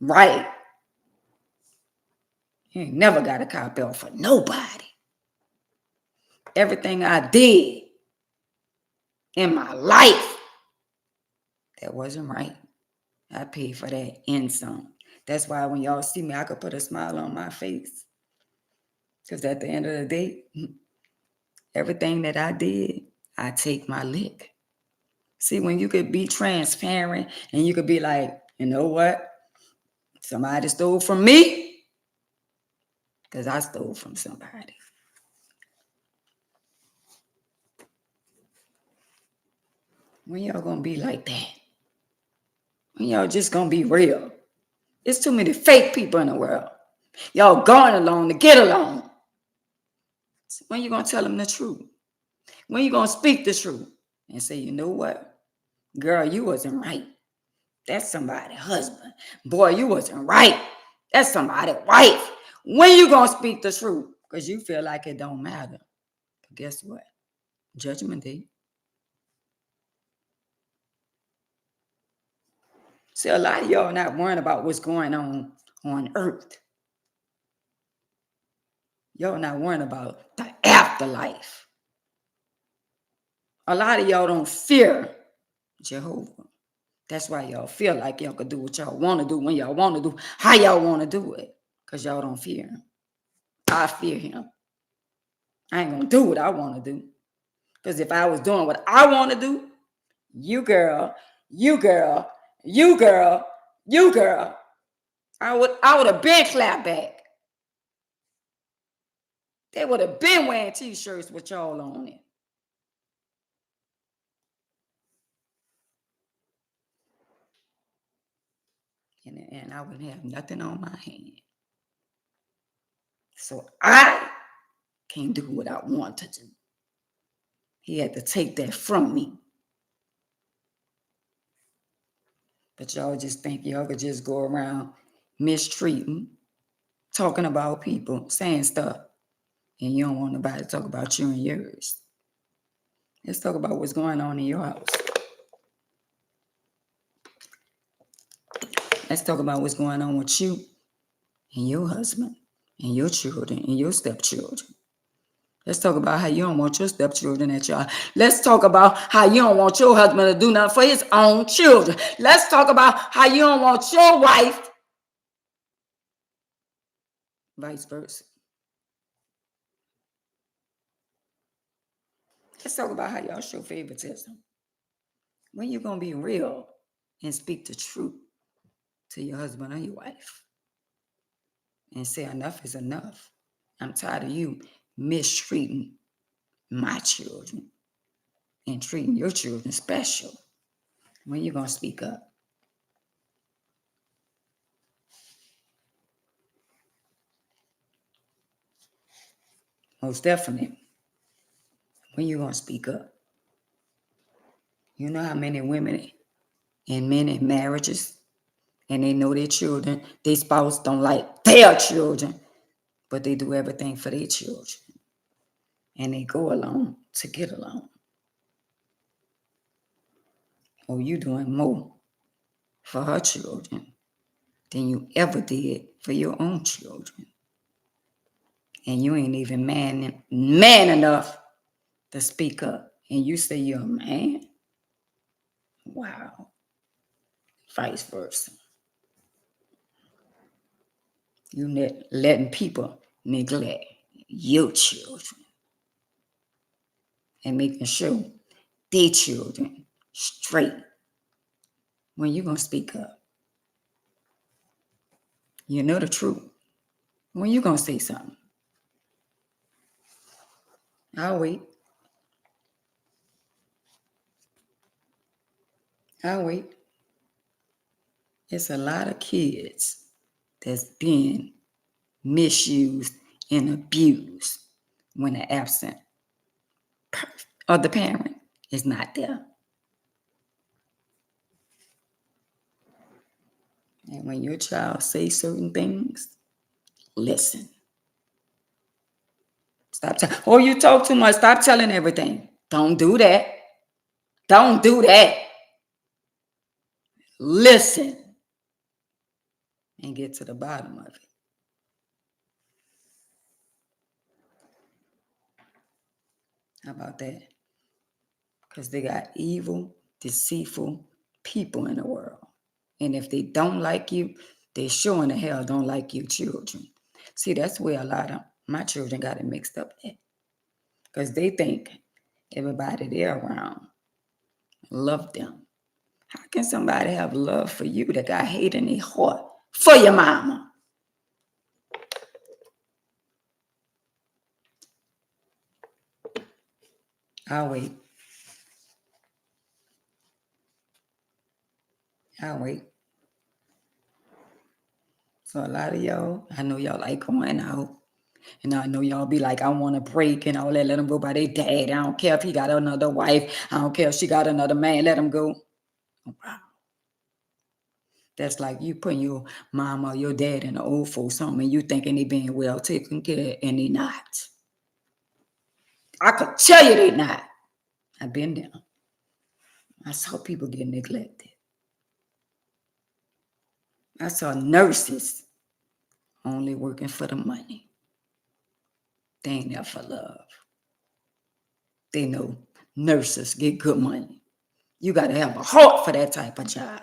Right. You ain't never got a copy off for nobody. Everything I did in my life that wasn't right, I paid for that and some. That's why when y'all see me, I could put a smile on my face. Because at the end of the day, everything that I did, I take my lick. See, when you could be transparent and you could be like, you know what? Somebody stole from me because I stole from somebody. When y'all gonna be like that? When y'all just gonna be real? It's too many fake people in the world. Y'all going along to get along. When you gonna tell them the truth? When you gonna speak the truth and say, you know what? Girl, you wasn't right. That's somebody's husband. Boy, you wasn't right. That's somebody's wife. When you gonna speak the truth? Because you feel like it don't matter. But guess what? Judgment Day. See, a lot of y'all not worrying about what's going on earth. Y'all not worrying about the afterlife. A lot of y'all don't fear Jehovah. That's why y'all feel like y'all could do what y'all want to do when y'all want to do, how y'all want to do it. Because y'all don't fear him. I fear him. I ain't going to do what I want to do. Because if I was doing what I want to do, you girl, you girl, you girl, you girl, I would have been clapped back. They would have been wearing t-shirts with y'all on it. And I wouldn't have nothing on my hand. So I can't do what I want to do. He had to take that from me. But y'all just think y'all could just go around mistreating, talking about people, saying stuff, and you don't want nobody to talk about you and yours. Let's talk about what's going on in your house. Let's talk about what's going on with you and your husband and your children and your stepchildren. Let's talk about how you don't want your stepchildren at y'all. Let's talk about how you don't want your husband to do nothing for his own children. Let's talk about how you don't want your wife, vice versa. Let's talk about how y'all show favoritism. When you going to be real and speak the truth to your husband or your wife and say enough is enough. I'm tired of you mistreating my children and treating your children special. When you going to speak up? Most definitely. When you going to speak up? You know how many women and men in marriages and they know their children, their spouse don't like their children, but they do everything for their children. And they go along to get along. Oh, you doing more for her children than you ever did for your own children. And you ain't even man enough to speak up. And you say you're a man? Wow. Vice versa. You letting people neglect your children and making sure their children straight. When you gonna speak up? You know the truth. When you gonna say something? I'll wait. I'll wait. It's a lot of kids that's being misused and abused when the absent or the parent is not there. And when your child says certain things, listen. Stop telling. Oh, you talk too much. Stop telling everything. Don't do that. Don't do that. Listen. and get to the bottom of it. How about that? Because they got evil, deceitful people in the world. And if they don't like you, they sure in the hell don't like your children. See, that's where a lot of my children got it mixed up at. Because they think everybody they're around love them. How can somebody have love for you that got hate in their heart for your mama? I'll wait. I'll wait. So a lot of y'all, I know y'all like going out. And I know y'all be like, I want to break and all that. Let them go by their dad. I don't care if he got another wife. I don't care if she got another man. Let them go. Wow. That's like you putting your mom or your dad in the old folks home and you thinking they being well taken care of, and they not. I could tell you they not. I've been there. I saw people get neglected. I saw nurses only working for the money. They ain't there for love. They know nurses get good money. You got to have a heart for that type of job.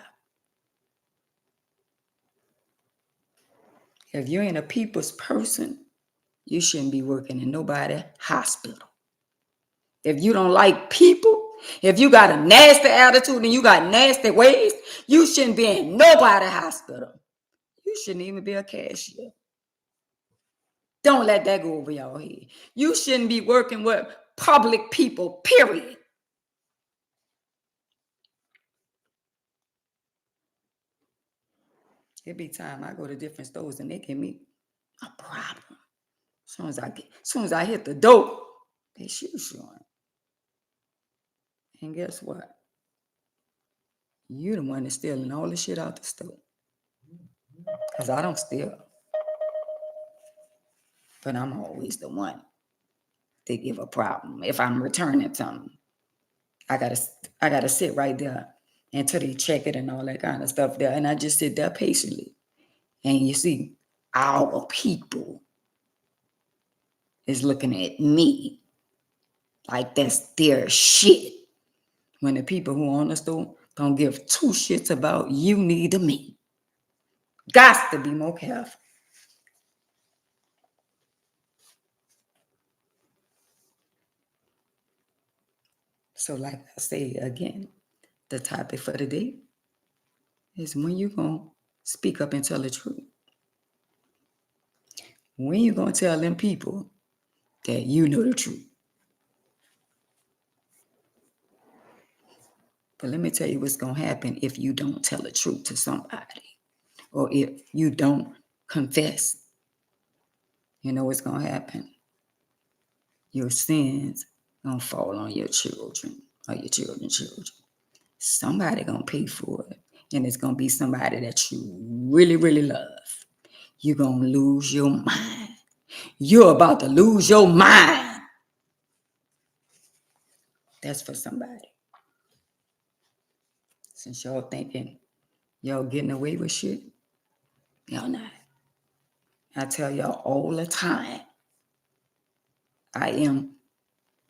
If you ain't a people's person, you shouldn't be working in nobody's hospital. If you don't like people, if you got a nasty attitude and you got nasty ways, you shouldn't be in nobody's hospital. You shouldn't even be a cashier. Don't let that go over your head. You shouldn't be working with public people, period. It be time I go to different stores and they give me a problem. As soon as I hit the door, they shoot showing. And guess what? You the one that's stealing all the shit out the store. Because I don't steal. But I'm always the one to give a problem. If I'm returning something, I gotta sit right there until they check it and all that kind of stuff there. And I just sit there patiently. And you see, our people is looking at me like that's their shit. When the people who own the store don't give two shits about you, neither me. Got to be more careful. So, like I say again, the topic for the day is when you gonna speak up and tell the truth. When you gonna tell them people that you know the truth. But let me tell you what's gonna happen if you don't tell the truth to somebody, or if you don't confess. You know what's gonna happen? Your sins gonna fall on your children or your children's children. Somebody gonna pay for it, and it's gonna be somebody that you really, really love. You're gonna lose your mind. You're about to lose your mind. That's for somebody. Since y'all thinking y'all getting away with shit, y'all not. I tell y'all all the time, I am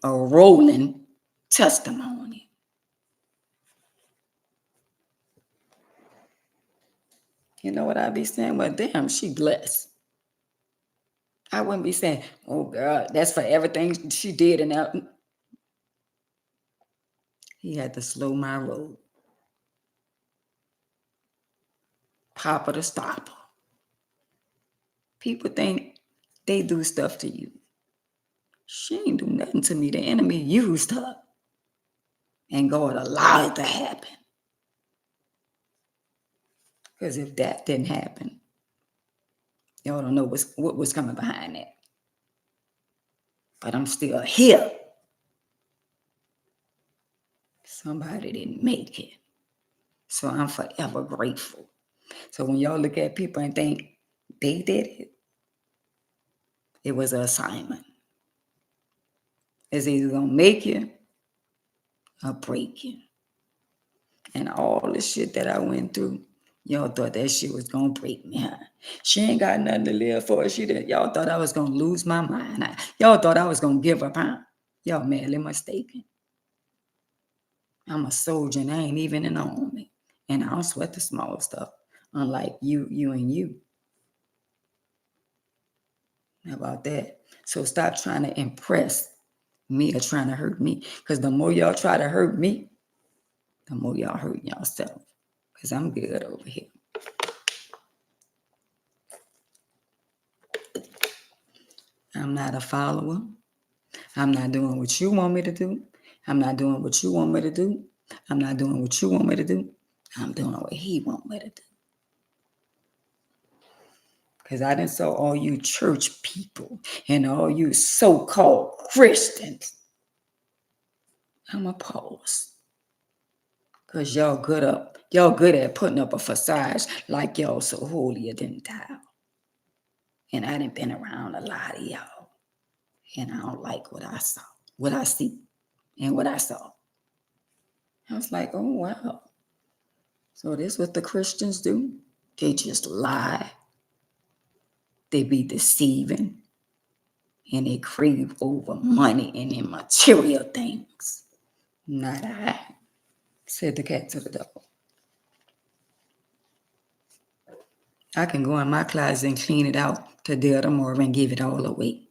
a rolling testimony. You know what I be saying? Well, damn, she blessed. I wouldn't be saying, oh, girl, that's for everything she did. And that. He had to slow my roll. Papa to stop her. People think they do stuff to you. She ain't do nothing to me. The enemy used her. And God allowed it to happen. Because if that didn't happen, y'all don't know what was coming behind that. But I'm still here. Somebody didn't make it. So I'm forever grateful. So when y'all look at people and think they did it, it was an assignment. It's either going to make you or break you. And all the shit that I went through Y'all thought that shit was gonna break me, huh? She ain't got nothing to live for. She didn't. Y'all thought I was gonna lose my mind. Y'all thought I was gonna give up, huh? Y'all madly mistaken. I'm a soldier and I ain't even in the army. And I don't sweat the small stuff, unlike you, and you. How about that? So stop trying to impress me or trying to hurt me. Because the more y'all try to hurt me, the more y'all hurt yourself. Because I'm good over here. I'm not a follower. I'm not doing what you want me to do. I'm not doing what you want me to do. I'm not doing what you want me to do. I'm doing what he want me to do. Because I didn't saw all you church people and all you so-called Christians. I'm a pause. Because y'all good at putting up a facade like y'all so holier than thou. And I done been around a lot of y'all. And I don't like what I saw, what I see, and what I saw. I was like, oh, wow. So this what the Christians do? They just lie. They be deceiving. And they crave over money and immaterial things. Not I, said the cat to the dog. I can go in my closet and clean it out today or tomorrow and give it all away.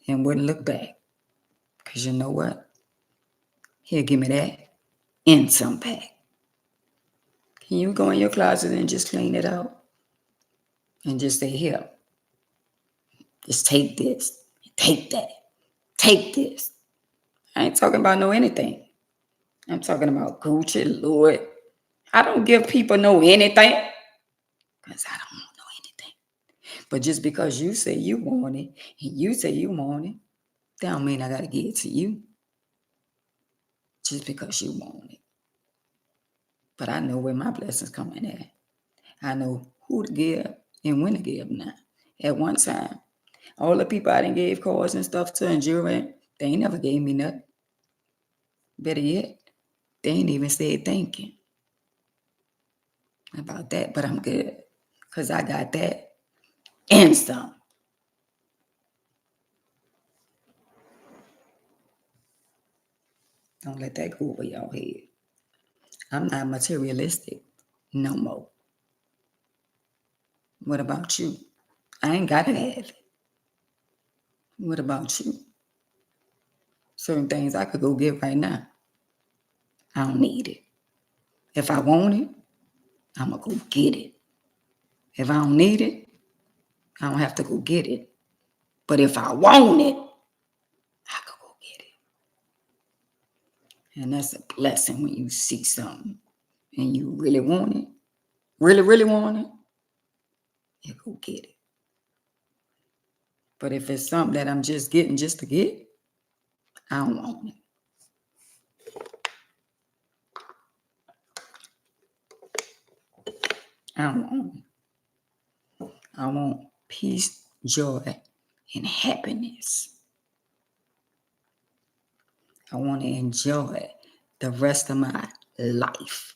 And wouldn't look back. Because you know what? He'll give me that and some back. Can you go in your closet and just clean it out? And just say, here, just take this, take that, take this. I ain't talking about no anything. I'm talking about Gucci, Lord. I don't give people no anything. Because I don't want no anything. But just because you say you want it, and you say you want it, that don't mean I got to give it to you. Just because you want it. But I know where my blessings coming at. I know who to give and when to give now. At one time, all the people I done gave cards and stuff to and jewelry, they ain't never gave me nothing. Better yet, they ain't even said thank you about that, but I'm good. Because I got that and some. Don't let that go over your head. I'm not materialistic no more. What about you? I ain't got to have it. What about you? Certain things I could go get right now. I don't need it. If I want it, I'm going to go get it. If I don't need it, I don't have to go get it. But if I want it, I could go get it. And that's a blessing when you see something and you really want it, really, really want it, you go get it. But if it's something that I'm just getting just to get, I don't want it. I don't want it. I want peace, joy, and happiness. I want to enjoy the rest of my life.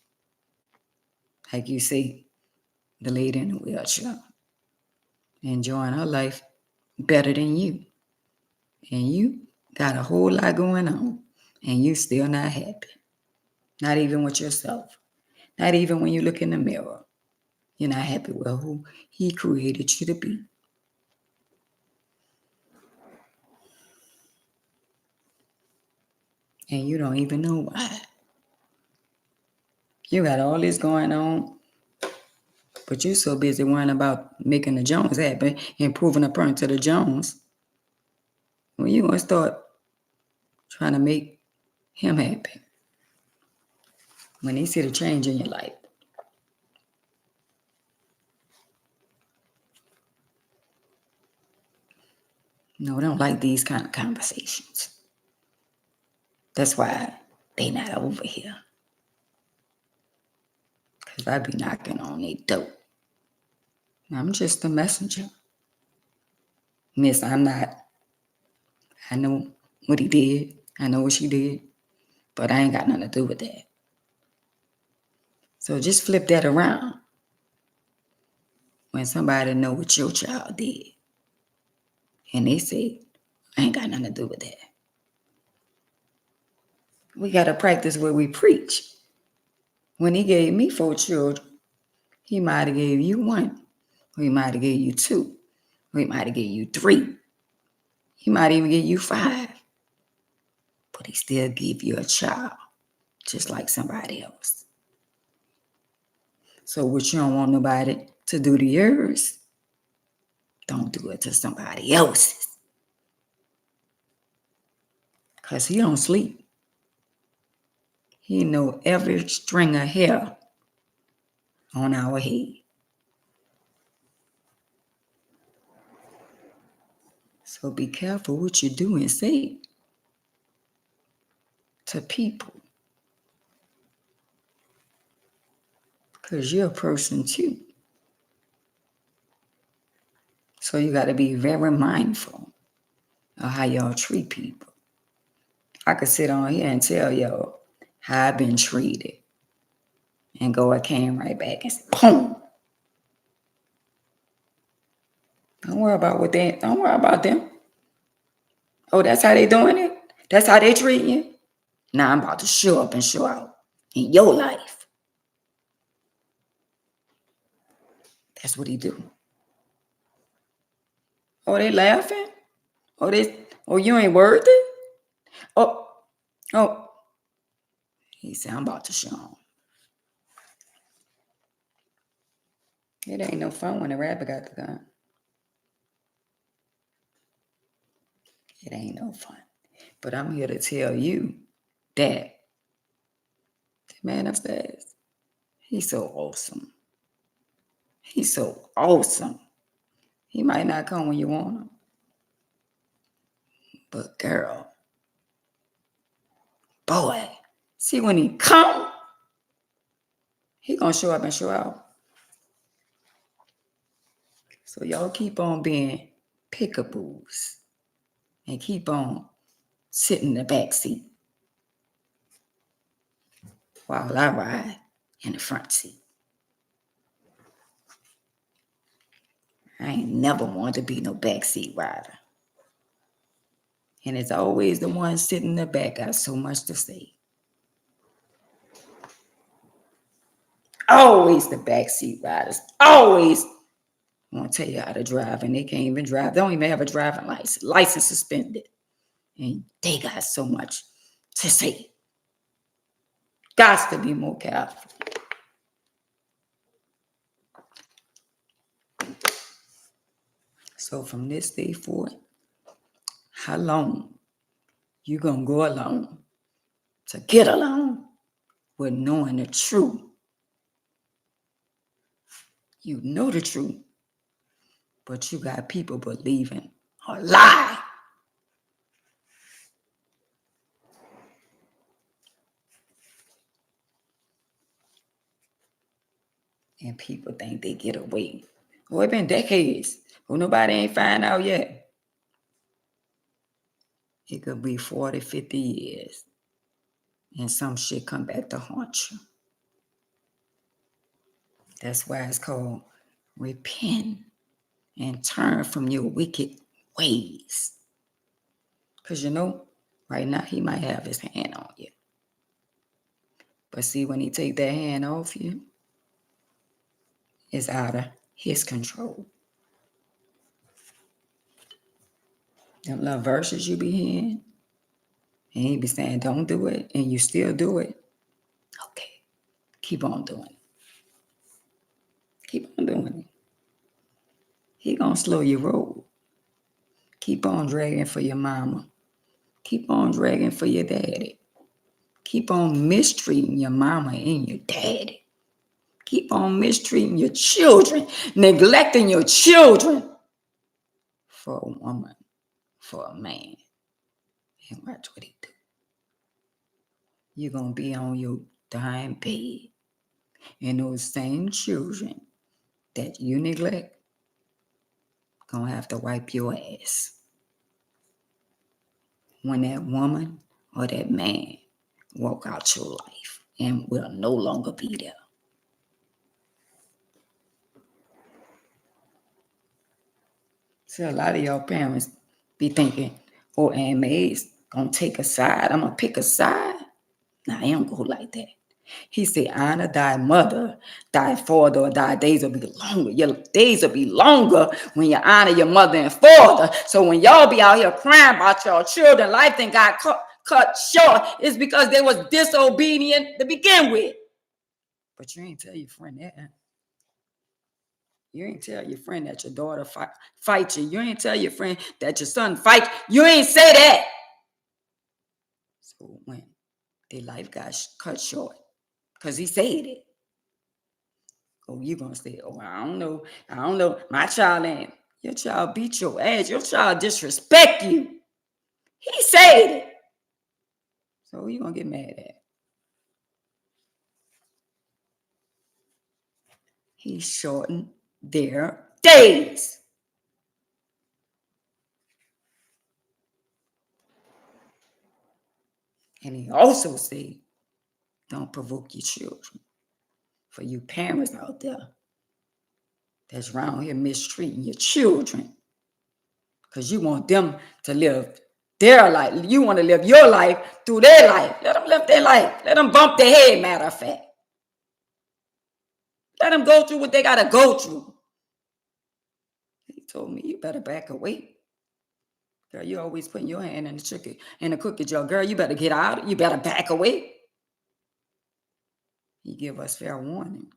Like you see, the lady in the wheelchair, enjoying her life better than you. And you got a whole lot going on, and you still not happy. Not even with yourself. Not even when you look in the mirror. You're not happy with who he created you to be. And you don't even know why. You got all this going on, but you're so busy worrying about making the Jones happy and proving a point to the Jones. When you gonna start trying to make him happy? When he see the change in your life. No, I don't like these kind of conversations. That's why they not over here. Because I be knocking on their door. I'm just a messenger. Miss, I'm not. I know what he did. I know what she did. But I ain't got nothing to do with that. So just flip that around. When somebody know what your child did, and they say, I ain't got nothing to do with that. We got to practice what we preach. When he gave me 4 children, he might have gave you 1. Or he might have gave you 2. Or he might have gave you 3. He might even give you 5. But he still give you a child, just like somebody else. So what you don't want nobody to do to yours, don't do it to somebody else's. Because he don't sleep. He know every string of hair on our head. So be careful what you do and say to people. Because you're a person too. So you got to be very mindful of how y'all treat people. I could sit on here and tell y'all how I've been treated. And I came right back and said, boom. Don't worry about them. Oh, that's how they doing it? That's how they treating you? Now I'm about to show up and show out in your life. That's what he do. Oh, they laughing? Oh, you ain't worth it? Oh. He said, I'm about to show him. It ain't no fun when the rabbit got the gun. It ain't no fun. But I'm here to tell you that the man upstairs, he's so awesome. He's so awesome. He might not come when you want him. But girl, boy, see when he come, he gonna show up and show out. So y'all keep on being pickaboos and keep on sitting in the back seat while I ride in the front seat. I ain't never wanted to be no backseat rider. And it's always the one sitting in the back got so much to say. Always the backseat riders. Always want to tell you how to drive, and they can't even drive. They don't even have a driving license. License suspended. And they got so much to say. Got to be more careful. So from this day forward, how long you gonna go along to get along with knowing the truth? You know the truth, but you got people believing a lie. And people think they get away. Oh, it's been decades. Oh, nobody ain't find out yet. It could be 40, 50 years. And some shit come back to haunt you. That's why it's called repent and turn from your wicked ways. Because right now he might have his hand on you. But see, when he take that hand off you, it's out of his control. Them little verses you be hearing, and he be saying, don't do it, and you still do it. Okay, keep on doing it. Keep on doing it. He gonna slow your roll. Keep on dragging for your mama. Keep on dragging for your daddy. Keep on mistreating your mama and your daddy. Keep on mistreating your children, neglecting your children for a woman, for a man. And watch what he do. You're going to be on your dying bed. And those same children that you neglect going to have to wipe your ass when that woman or that man walk out your life and will no longer be there. So a lot of y'all parents be thinking, oh, Aunt May's gonna take a side. I'm gonna pick a side. Nah, I don't go like that. He said, honor thy mother, thy father, or thy days will be longer. Your days will be longer when you honor your mother and father. So when y'all be out here crying about your children, life then got cut short, it's because they was disobedient to begin with. But you ain't tell your friend that. You ain't tell your friend that your daughter fight you. You ain't tell your friend that your son fight. You ain't say that. So when their life got cut short, because he said it. Oh, you gonna say, oh, I don't know. My child ain't. Your child beat your ass. Your child disrespect you. He said it. So who you gonna get mad at? He shortened their days. And he also said, don't provoke your children. For you parents out there that's around here mistreating your children, because you want them to live their life. You want to live your life through their life. Let them live their life. Let them bump their head, matter of fact. Let them go through what they got to go through. He told me, you better back away. Girl, you always putting your hand in the cookie jar. Girl, you better get out. You better back away. He give us fair warning.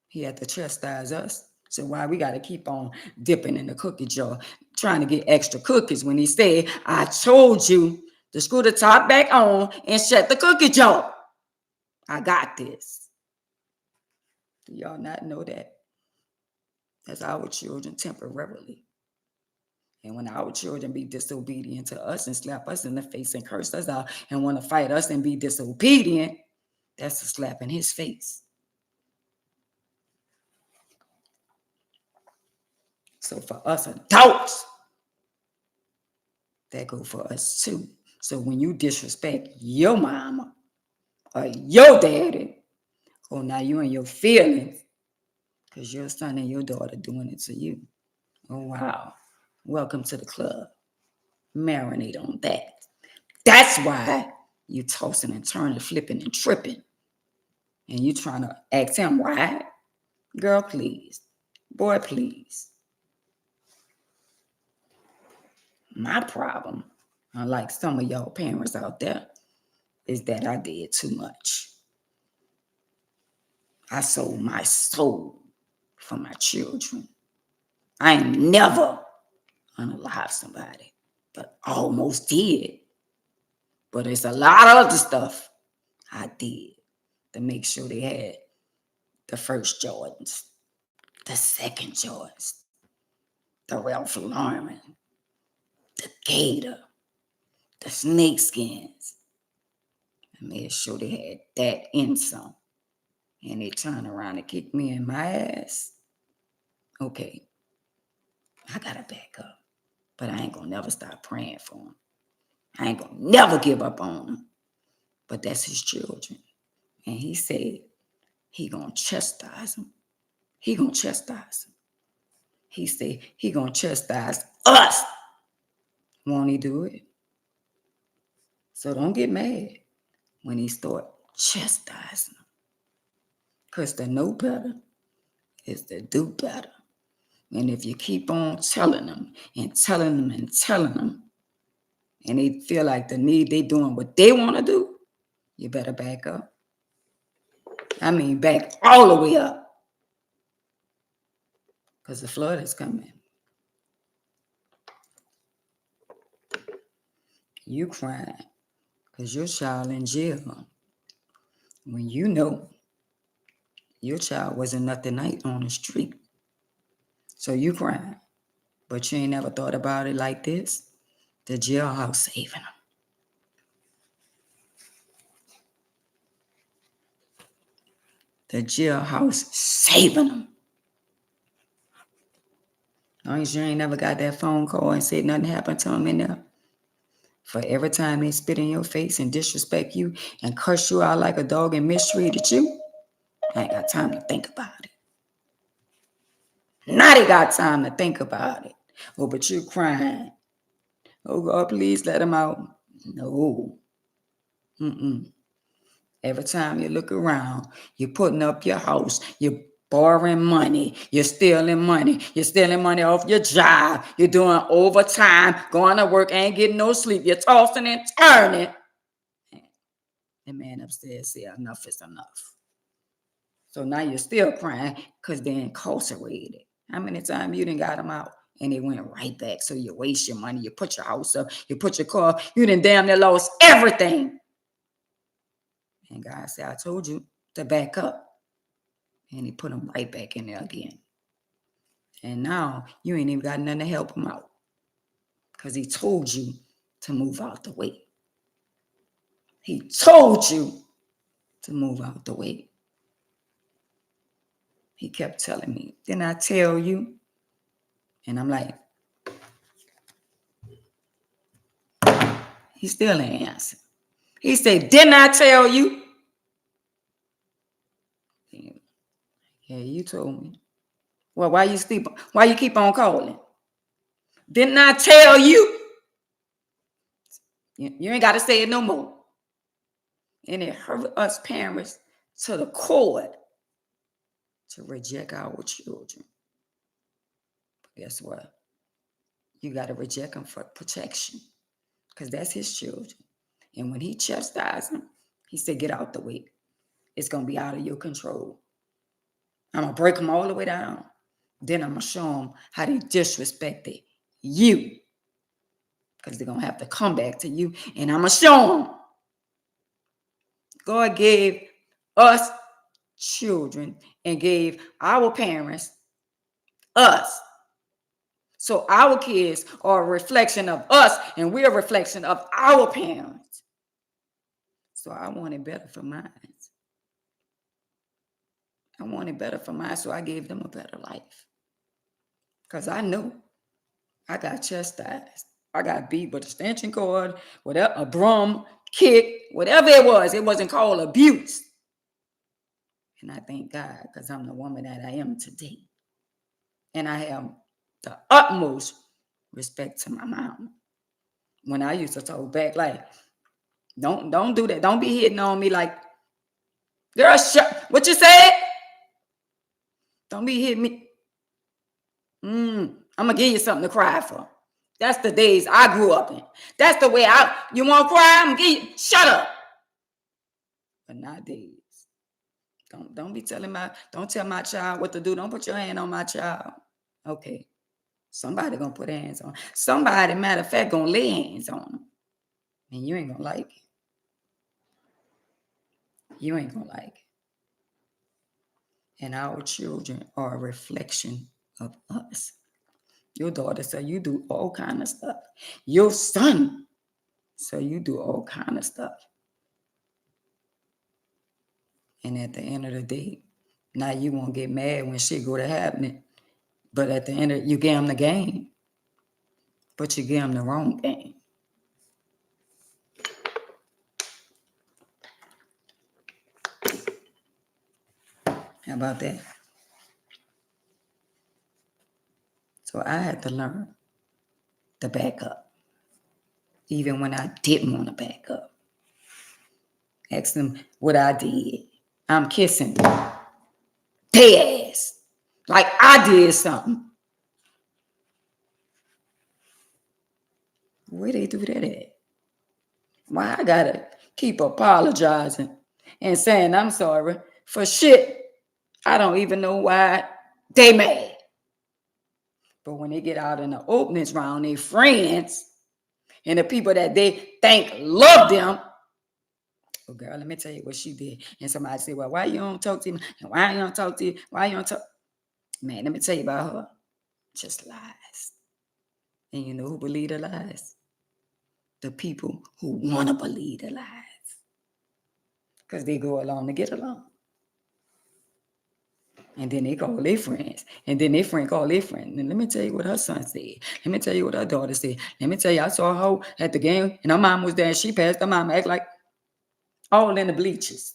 He had to chastise us. So why we got to keep on dipping in the cookie jar, trying to get extra cookies when he said, I told you to screw the top back on and shut the cookie jar. I got this. Do y'all not know that? That's our children temporarily. And when our children be disobedient to us and slap us in the face and curse us out and want to fight us and be disobedient, that's a slap in his face. So for us adults, that go for us too. So when you disrespect your mama or your daddy, oh, now you in your feelings because your son and your daughter doing it to you. Oh, wow. Welcome to the club. Marinate on that. That's why you tossing and turning, flipping and tripping. And you trying to ask him why? Girl, please. Boy, please. My problem, unlike some of y'all parents out there, is that I did too much. I sold my soul for my children. I ain't never unalive somebody, but almost did. But it's a lot of other stuff I did to make sure they had the first Jordans, the second Jordans, the Ralph Lauren, the Gator, the snakeskins. I made sure they had that in some. And they turned around and kicked me in my ass. Okay, I gotta back up. But I ain't gonna never stop praying for them. I ain't gonna never give up on them. But that's his children. And he said he gonna chastise them. He gonna chastise them. He said he gonna chastise us. Won't he do it? So don't get mad when he start chastising them. Because to know better is to do better. And if you keep on telling them and telling them and telling them, and they feel like they doing what they want to do, you better back up. I mean, back all the way up. Because the flood is coming. You crying because your child in jail. When you know your child wasn't nothing night on the street. So you crying. But you ain't never thought about it like this. The jailhouse saving them. The jailhouse saving them. Long as you ain't never got that phone call and said nothing happened to them in there. For every time they spit in your face and disrespect you and curse you out like a dog and mistreated you, I ain't got time to think about it. Now they got time to think about it. Oh, but you're crying. Oh, God, please let him out. No. Every time you look around, you're putting up your house, you're borrowing money, you're stealing money off your job, you're doing overtime, going to work, ain't getting no sleep, you're tossing and turning. The man upstairs said, enough is enough. So now you're still crying because they're incarcerated. How many times you done got them out and they went right back? So you waste your money, you put your house up, you put your car, you done damn near lost everything. And God said, I told you to back up. And he put them right back in there again. And now you ain't even got nothing to help him out. Because he told you to move out the way. He told you to move out the way. He kept telling me, didn't I tell you? And I'm like, he still ain't answer. He said, didn't I tell you? Yeah, you told me. Well, why you keep on calling? Didn't I tell you? You ain't got to say it no more. And it hurt us parents to the core to reject our children. But guess what? You got to reject them for protection because that's his children. And when he chastised them, he said, get out the way. It's going to be out of your control. I'm going to break them all the way down. Then I'm going to show them how they disrespected you because they're going to have to come back to you. And I'm going to show them. God gave us children and gave our parents us. So our kids are a reflection of us and we're a reflection of our parents. So I wanted better for mine. I wanted better for mine, so I gave them a better life. Because I knew I got chastised. I got beat with a extension cord, whatever, a broom, kick, whatever it wasn't called abuse. And I thank God because I'm the woman that I am today. And I have the utmost respect to my mom. When I used to talk back, like, don't do that. Don't be hitting on me like, girl, what you said? Don't be hitting me. I'm going to give you something to cry for. That's the days I grew up in. That's the way you want to cry? I'm going to give you, shut up. But nowadays, don't tell my child what to do. Don't put your hand on my child. Okay. Somebody going to put hands on. Somebody, matter of fact, going to lay hands on them. And you ain't going to like it. You ain't going to like it. And our children are a reflection of us. Your daughter said you do all kind of stuff. Your son said you do all kind of stuff. And at the end of the day, now you won't get mad when shit go to happening. But at the end of you gave them the game. But you gave them the wrong game. How about that? So I had to learn to back up. Even when I didn't want to back up. Ask them what I did. I'm kissing their ass. Like I did something. Where they do that at? Why I gotta keep apologizing and saying I'm sorry for shit I don't even know why they mad. But when they get out in the openings round their friends and the people that they think love them, oh girl, let me tell you what she did. And somebody say, well, why you don't talk to me? And why you don't talk to you? Why you don't talk? Man, let me tell you about her. Just lies. And you know who believe the lies? The people who want to believe the lies. Because they go along to get along. And then they call their friends. And then their friend call their friend. And let me tell you what her son said. Let me tell you what her daughter said. Let me tell you, I saw her at the game and her mom was there and she passed her mom, act like all in the bleachers.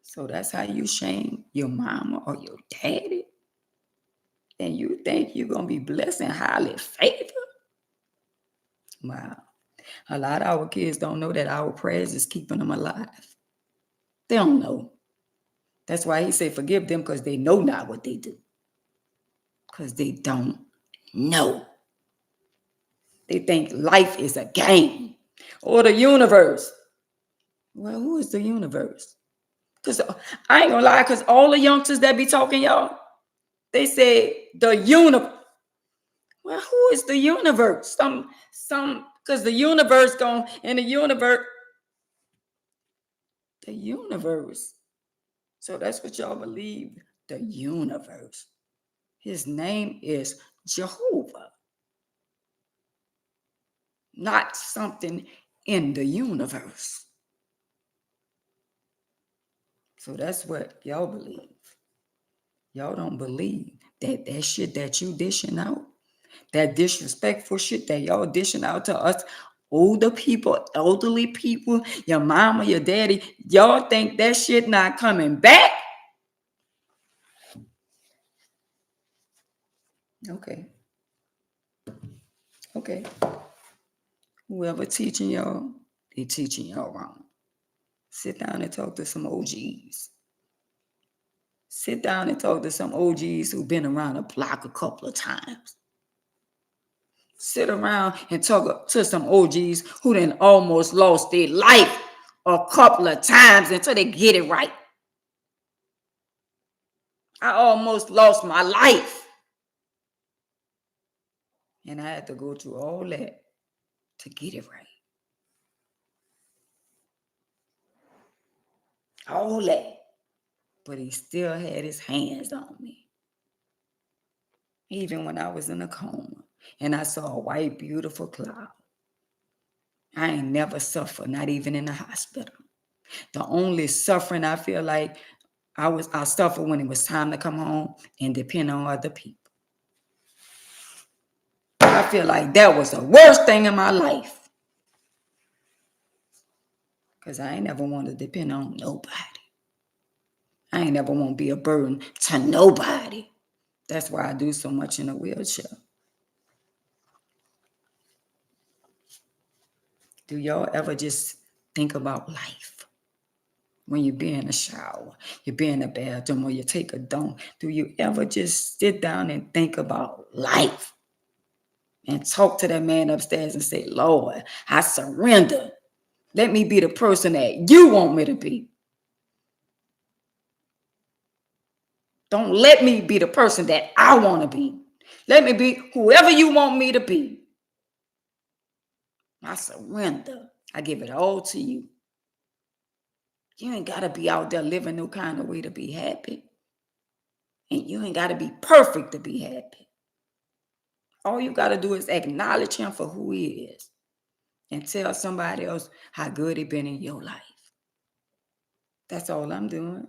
So that's how you shame your mama or your daddy. And you think you're going to be blessed and highly favored? Wow. A lot of our kids don't know that our prayers is keeping them alive. They don't know. That's why he said forgive them, because they know not what they do. Because they don't know. They think life is a game or the universe. Well, who is the universe? Because I ain't gonna lie, because all the youngsters that be talking, y'all, they say the universe. Well, who is the universe? Because the universe gone in the universe. The universe. So that's what y'all believe, the universe. His name is Jehovah, not something in the universe. So that's what y'all believe. Y'all don't believe that shit that you dishing out, that disrespectful shit that y'all dishing out to us older people, elderly people, your mama, your daddy, y'all think that shit not coming back? Okay. Whoever teaching y'all, they teaching y'all wrong. Sit down and talk to some OGs. Sit down and talk to some OGs who've been around the block a couple of times. Sit around and talk to some OGs who then almost lost their life a couple of times until they get it right. I almost lost my life. And I had to go through all that to get it right. All that. But he still had his hands on me. Even when I was in a coma and I saw a white, beautiful cloud. I ain't never suffered, not even in the hospital. The only suffering I feel like I suffered when it was time to come home and depend on other people. I feel like that was the worst thing in my life. Because I ain't never want to depend on nobody. I ain't never want to be a burden to nobody. That's why I do so much in a wheelchair. Do y'all ever just think about life? When you be in a shower, you be in a bathroom, or you take a dump, do you ever just sit down and think about life? And talk to that man upstairs and say, Lord, I surrender. Let me be the person that you want me to be. Don't let me be the person that I want to be. Let me be whoever you want me to be. I surrender. I give it all to you. You ain't got to be out there living no kind of way to be happy. And you ain't got to be perfect to be happy. All you got to do is acknowledge him for who he is and tell somebody else how good he been in your life. That's all I'm doing.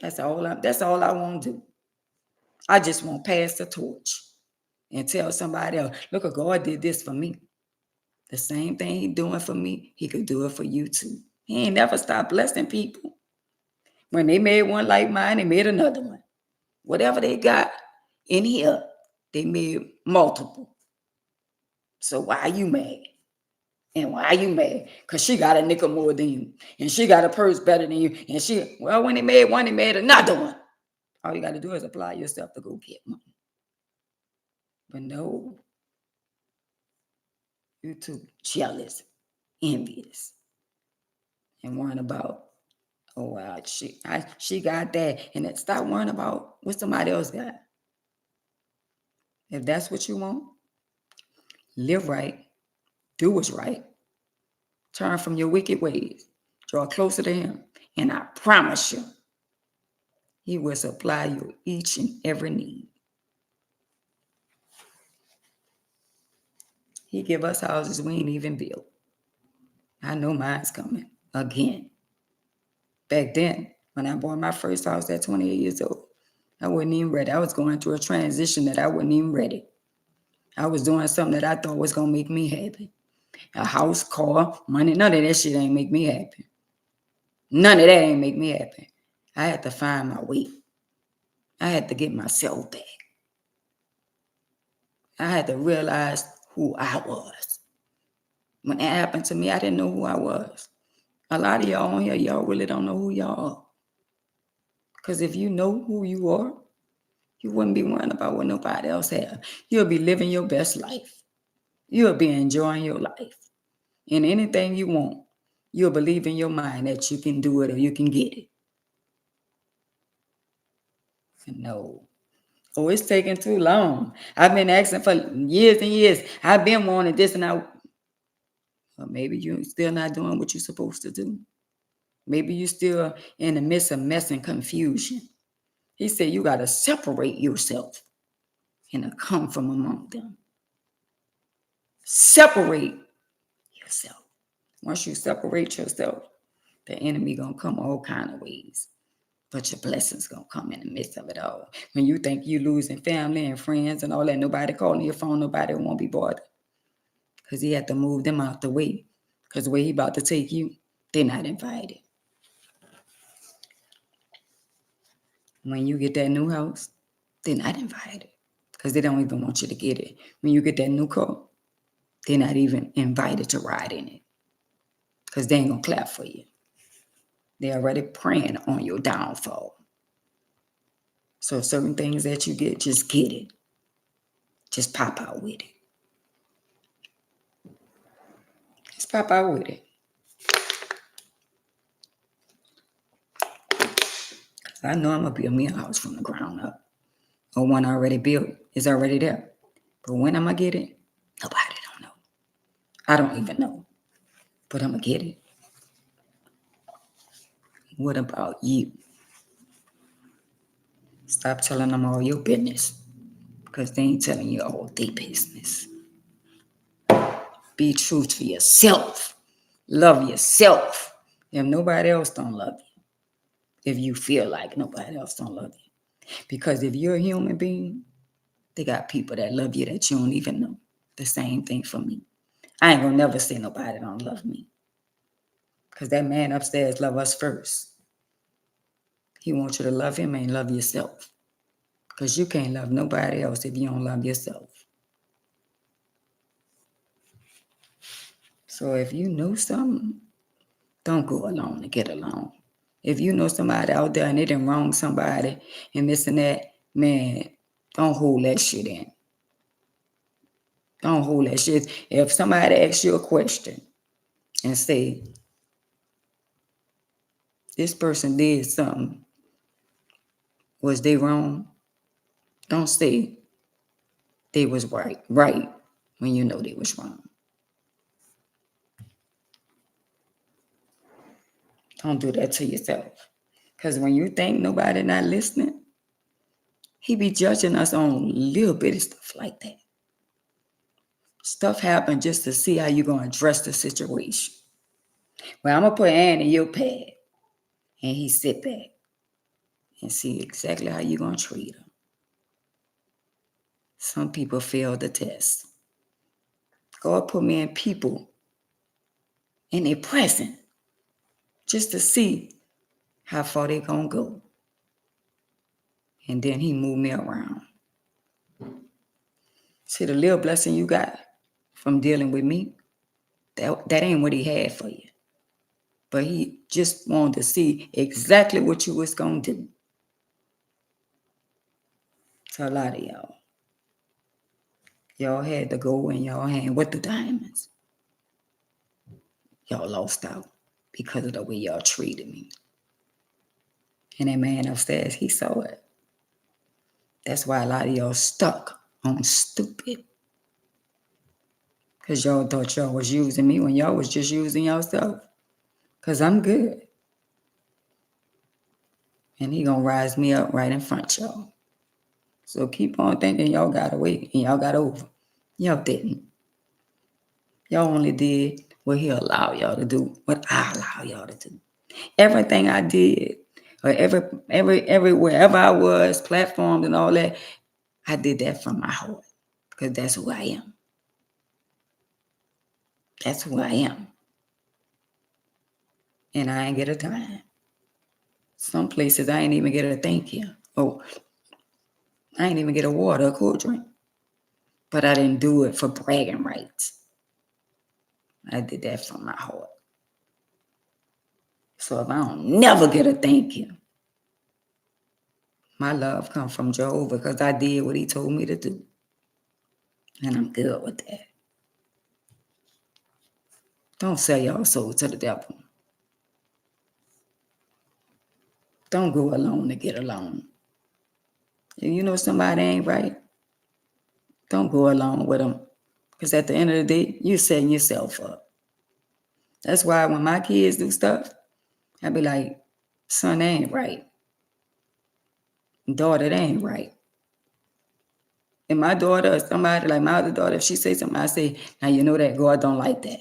That's all I want to do. I just want to pass the torch and tell somebody else, look, God did this for me. The same thing he doing for me, he could do it for you too. He ain't never stopped blessing people. When they made one like mine, they made another one. Whatever they got in here, they made multiple. So why are you mad? And why are you mad? Because she got a nickel more than you. And she got a purse better than you. And when they made one, they made another one. All you got to do is apply yourself to go get one. But no, you're too jealous, envious, and worrying about, oh, wow, she got that. And then stop worrying about what somebody else got. If that's what you want, live right, do what's right, turn from your wicked ways, draw closer to him, and I promise you, he will supply your each and every need. He give us houses we ain't even built. I know mine's coming again. Back then, when I bought my first house at 28 years old, I wasn't even ready. I was going through a transition that I wasn't even ready. I was doing something that I thought was going to make me happy. A house, car, money, none of that shit ain't make me happy. None of that ain't make me happy. I had to find my way. I had to get myself back. I had to realize who I was. When it happened to me, I didn't know who I was. A lot of y'all on here, y'all really don't know who y'all are. Because if you know who you are, you wouldn't be worrying about what nobody else has. You'll be living your best life. You'll be enjoying your life. And anything you want, you'll believe in your mind that you can do it or you can get it. No. Oh, it's taking too long. I've been asking for years and years. I've been wanting this and I. Well, maybe you're still not doing what you're supposed to do. Maybe you're still in the midst of mess and confusion. He said you got to separate yourself and come from among them. Separate yourself. Once you separate yourself, the enemy gonna come all kind of ways. But your blessings gonna come in the midst of it all. When you think you losing family and friends and all that, nobody calling your phone, nobody won't be bothered. Because he had to move them out the way. Because the way he about to take you, they're not invited. When you get that new house, they're not invited. Because they don't even want you to get it. When you get that new car, they're not even invited to ride in it. Because they ain't gonna clap for you. They're already praying on your downfall. So certain things that you get, just get it. Just pop out with it. Just pop out with it. I know I'm gonna build me a house from the ground up. Or one already built is already there. But when I'm gonna get it, nobody don't know. I don't even know. But I'm gonna get it. What about you? Stop telling them all your business. Because they ain't telling you all their business. Be true to yourself. Love yourself. If nobody else don't love you. If you feel like nobody else don't love you. Because if you're a human being, they got people that love you that you don't even know. The same thing for me. I ain't gonna never say nobody don't love me. Because that man upstairs love us first. He wants you to love him and love yourself. Because you can't love nobody else if you don't love yourself. So if you know something, don't go alone to get along. If you know somebody out there and they done wrong somebody and this and that, man, don't hold that shit in. Don't hold that shit. If somebody asks you a question and say, this person did something, was they wrong? Don't say they was right when you know they was wrong. Don't do that to yourself. Because when you think nobody not listening, he be judging us on little bit of stuff like that. Stuff happen just to see how you going to address the situation. Well, I'm going to put Ann in your pad. And he sit back and see exactly how you going to treat her. Some people fail the test. God put me in people in their present just to see how far they going to go. And then he moved me around. See, the little blessing you got from dealing with me, that ain't what he had for you. But he just wanted to see exactly what you was going to do. So a lot of y'all had to go in y'all hand with the diamonds. Y'all lost out because of the way y'all treated me. And that man upstairs, he saw it. That's why a lot of y'all stuck on stupid. Because y'all thought y'all was using me when y'all was just using yourself. Because I'm good. And he gonna rise me up right in front of y'all. So keep on thinking y'all got away and y'all got over. Y'all didn't. Y'all only did what he allowed y'all to do, what I allowed y'all to do. Everything I did, or every wherever I was, platforms and all that, I did that from my heart. Because that's who I am. That's who I am. And I ain't get a dime. Some places I ain't even get a thank you. Oh, I ain't even get a water, a cool drink. But I didn't do it for bragging rights. I did that from my heart. So if I don't never get a thank you, my love comes from Jehovah because I did what he told me to do. And I'm good with that. Don't sell your soul to the devil. Don't go alone to get along. If you know somebody ain't right, don't go along with them. Because at the end of the day, you're setting yourself up. That's why when my kids do stuff, I be like, son, that ain't right. Daughter, that ain't right. And my daughter or somebody, like my other daughter, if she say something, I say, now you know that God don't like that.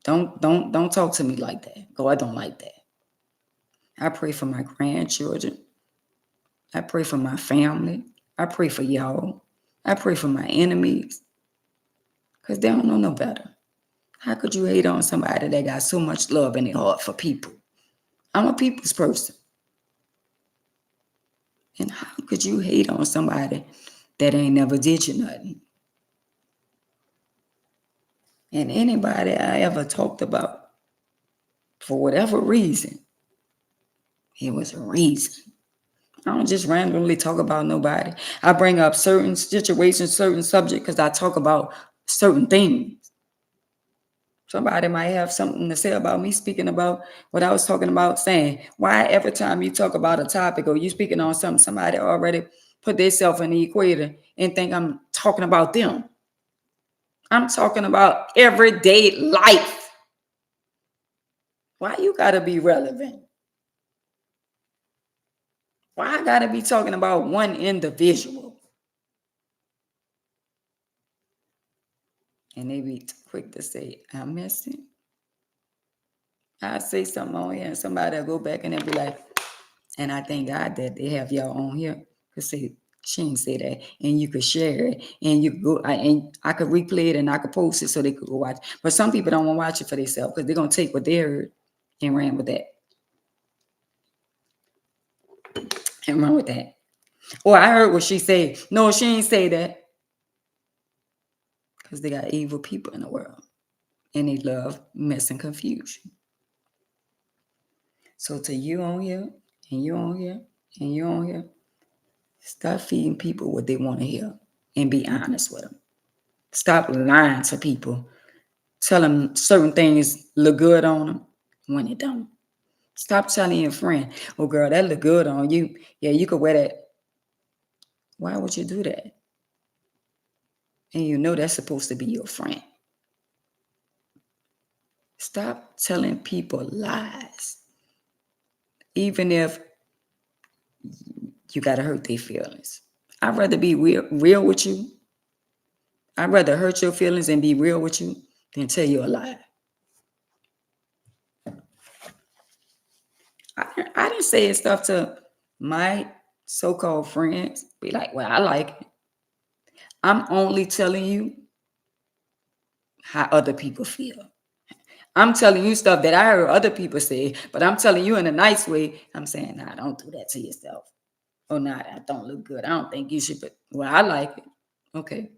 Don't talk to me like that. God don't like that. I pray for my grandchildren. I pray for my family. I pray for y'all. I pray for my enemies. Because they don't know no better. How could you hate on somebody that got so much love in their heart for people? I'm a people's person. And how could you hate on somebody that ain't never did you nothing? And anybody I ever talked about, for whatever reason, it was a reason. I don't just randomly talk about nobody. I bring up certain situations, certain subjects, because I talk about certain things. Somebody might have something to say about me speaking about what I was talking about, saying, why every time you talk about a topic or you speaking on something, somebody already put themselves in the equator and think I'm talking about them. I'm talking about everyday life. Why you gotta be relevant? Why I gotta be talking about one individual? And they be quick to say, I'm missing. I say something on here and somebody will go back and they'll be like, and I thank God that they have y'all on here. Because say, she didn't say that. And you could share it. And you could go, and I could replay it and I could post it so they could go watch. But some people don't want to watch it for themselves because they're going to take what they heard and ran with that. And run with that. Or I heard what she said. No, she ain't say that. Because they got evil people in the world. And they love mess and confusion. So to you on here, and you on here, and you on here, stop feeding people what they want to hear and be honest with them. Stop lying to people. Tell them certain things look good on them when it don't. Stop telling your friend, oh girl, that look good on you. Yeah, you could wear that. Why would you do that? And you know that's supposed to be your friend. Stop telling people lies. Even if you got to hurt their feelings. I'd rather be real with you. I'd rather hurt your feelings and be real with you than tell you a lie. I didn't say stuff to my so-called friends. Be like, well, I like it. I'm only telling you how other people feel. I'm telling you stuff that I heard other people say, but I'm telling you in a nice way. I'm saying, nah, don't do that to yourself. Oh, nah, that don't look good. I don't think you should, but well, I like it. Okay.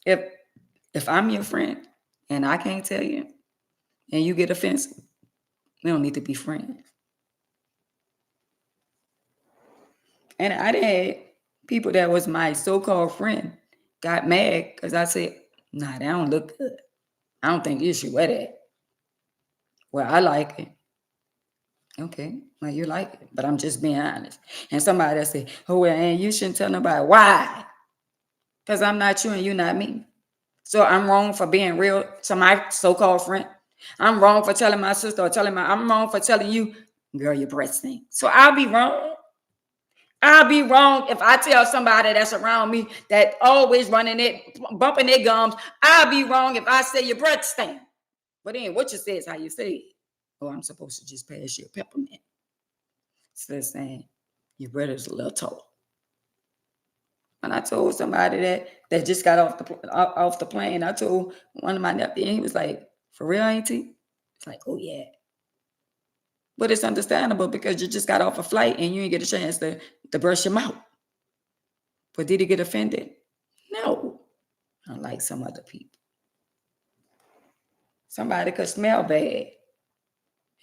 If I'm your friend and I can't tell you and you get offensive, we don't need to be friends. And I had people that was my so-called friend got mad because I said, nah, that don't look good. I don't think you should wear that. Well, I like it. Okay, well, you like it, but I'm just being honest. And somebody that say, oh, well, and you shouldn't tell nobody. Why? Because I'm not you and you're not me. So I'm wrong for being real to my so-called friend. I'm wrong for telling my sister or I'm wrong for telling you, girl, your breath stink. So I'll be wrong. I'll be wrong if I tell somebody that's around me that always running it, bumping their gums. I'll be wrong if I say your breath stink. But then what you say is how you say it. Oh, I'm supposed to just pass you a peppermint. Instead of saying your breath is a little tall. When I told somebody that just got off the plane, I told one of my nephews, and he was like, "For real, ain't he?" It's like, "Oh yeah." But it's understandable because you just got off a flight and you didn't get a chance to brush your mouth. But did he get offended? unlike some other people. Somebody could smell bad,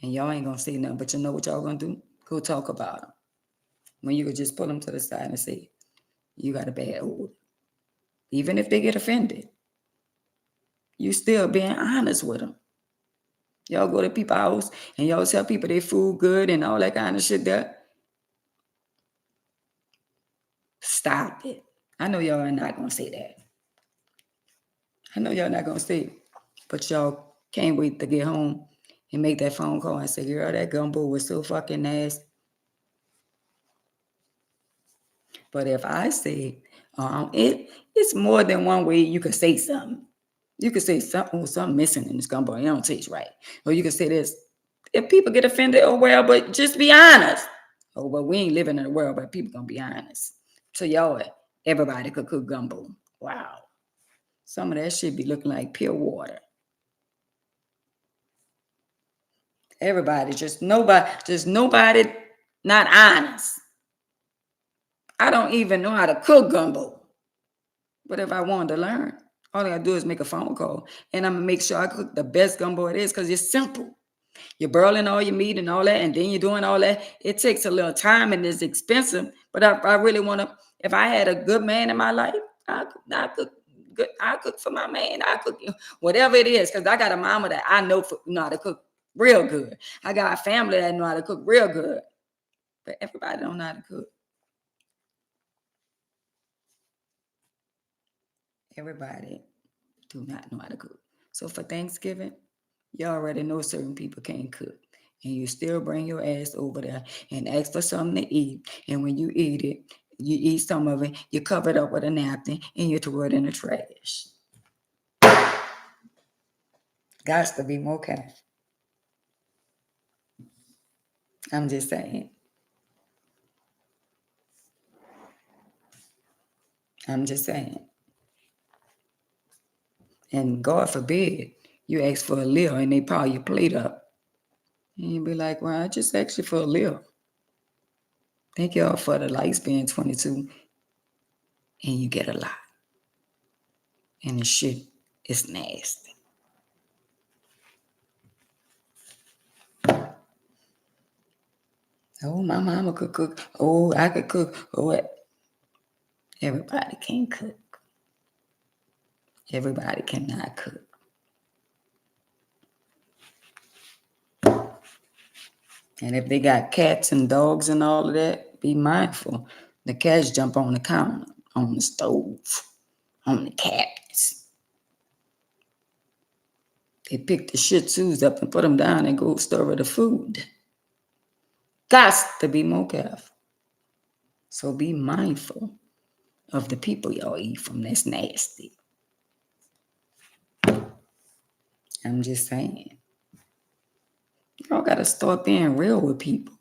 and y'all ain't gonna say nothing, but you know what y'all gonna do? Go talk about them. When you could just pull them to the side and say, you got a bad odor. Even if they get offended, you still being honest with them. Y'all go to people's house and y'all tell people they food good and all that kind of shit there. Stop it. I know y'all are not gonna say that. I know y'all not gonna say it, but y'all can't wait to get home and make that phone call and say, girl, that gumbo was so fucking nasty. But if I say, it's more than one way you could say something. You could say something missing in this gumbo. It don't taste right. Or you could say this. If people get offended, oh well, but just be honest. Oh, well, we ain't living in a world where people gonna be honest. So y'all, everybody could cook gumbo. Wow. Some of that shit be looking like pure water. Everybody, just nobody not honest. I don't even know how to cook gumbo. But if I wanted to learn, all I gotta do is make a phone call. And I'm gonna make sure I cook the best gumbo it is because it's simple. You're boiling all your meat and all that, and then you're doing all that. It takes a little time and it's expensive. But I really want to, if I had a good man in my life, I cook good. I cook for my man. I cook whatever it is, because I got a mama that I know how to cook real good. I got a family that know how to cook real good. But everybody don't know how to cook. Everybody do not know how to cook. So for Thanksgiving, you already know certain people can't cook. And you still bring your ass over there and ask for something to eat. And when you eat it, you eat some of it, you cover it up with a napkin, and you throw it in the trash. Got to be more kind. I'm just saying. I'm just saying. And God forbid you ask for a little and they pile your plate up. And you be like, well, I just asked you for a little. Thank y'all for the lights being 22. And you get a lot. And the shit is nasty. Oh, my mama could cook. Oh, I could cook. Oh, what? Everybody can cook. Everybody cannot cook. And if they got cats and dogs and all of that, be mindful. The cats jump on the counter, on the stove, on the cabinets. They pick the Shih Tzus up and put them down and go stir the food. Got to be more careful. So be mindful of the people y'all eat from. That's nasty. I'm just saying. Y'all got to start being real with people.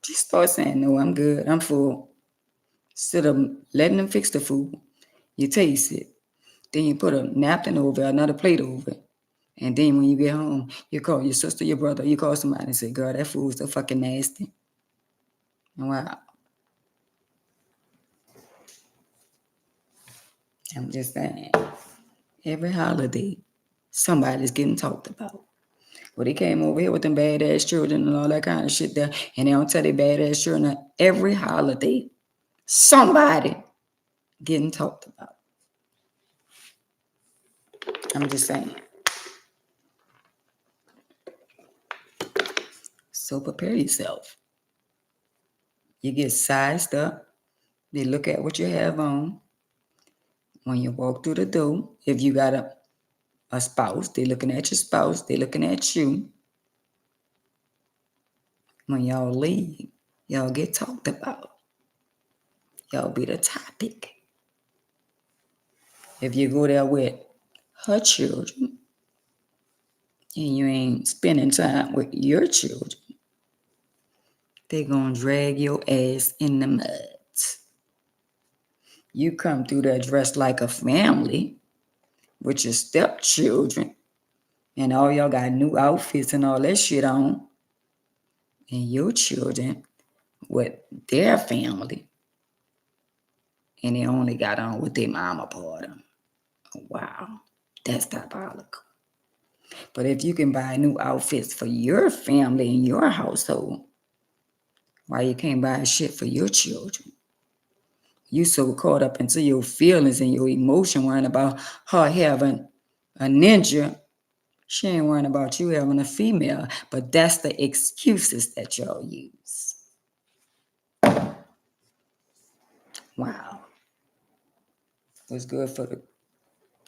Just start saying, no, I'm good. I'm full. Instead of letting them fix the food, you taste it. Then you put a napkin over it, another plate over it. And then when you get home, you call your sister, your brother, you call somebody and say, girl, that food's so fucking nasty. Wow. I'm just saying, every holiday, somebody's getting talked about. Well, they came over here with them badass children and all that kind of shit there, and they don't tell their badass children every holiday, somebody getting talked about. I'm just saying. So prepare yourself. You get sized up. They look at what you have on. When you walk through the door, if you got a spouse, they're looking at your spouse, they're looking at you. When y'all leave, y'all get talked about. Y'all be the topic. If you go there with her children and you ain't spending time with your children, they gonna drag your ass in the mud. You come through there dressed like a family with your stepchildren, and all y'all got new outfits and all that shit on, and your children with their family, and they only got on with their mama part of them. Wow, that's diabolical. But if you can buy new outfits for your family and your household, why you can't buy shit for your children? You so caught up into your feelings and your emotion worrying about her having a ninja. She ain't worrying about you having a female. But that's the excuses that y'all use. Wow. What's good for the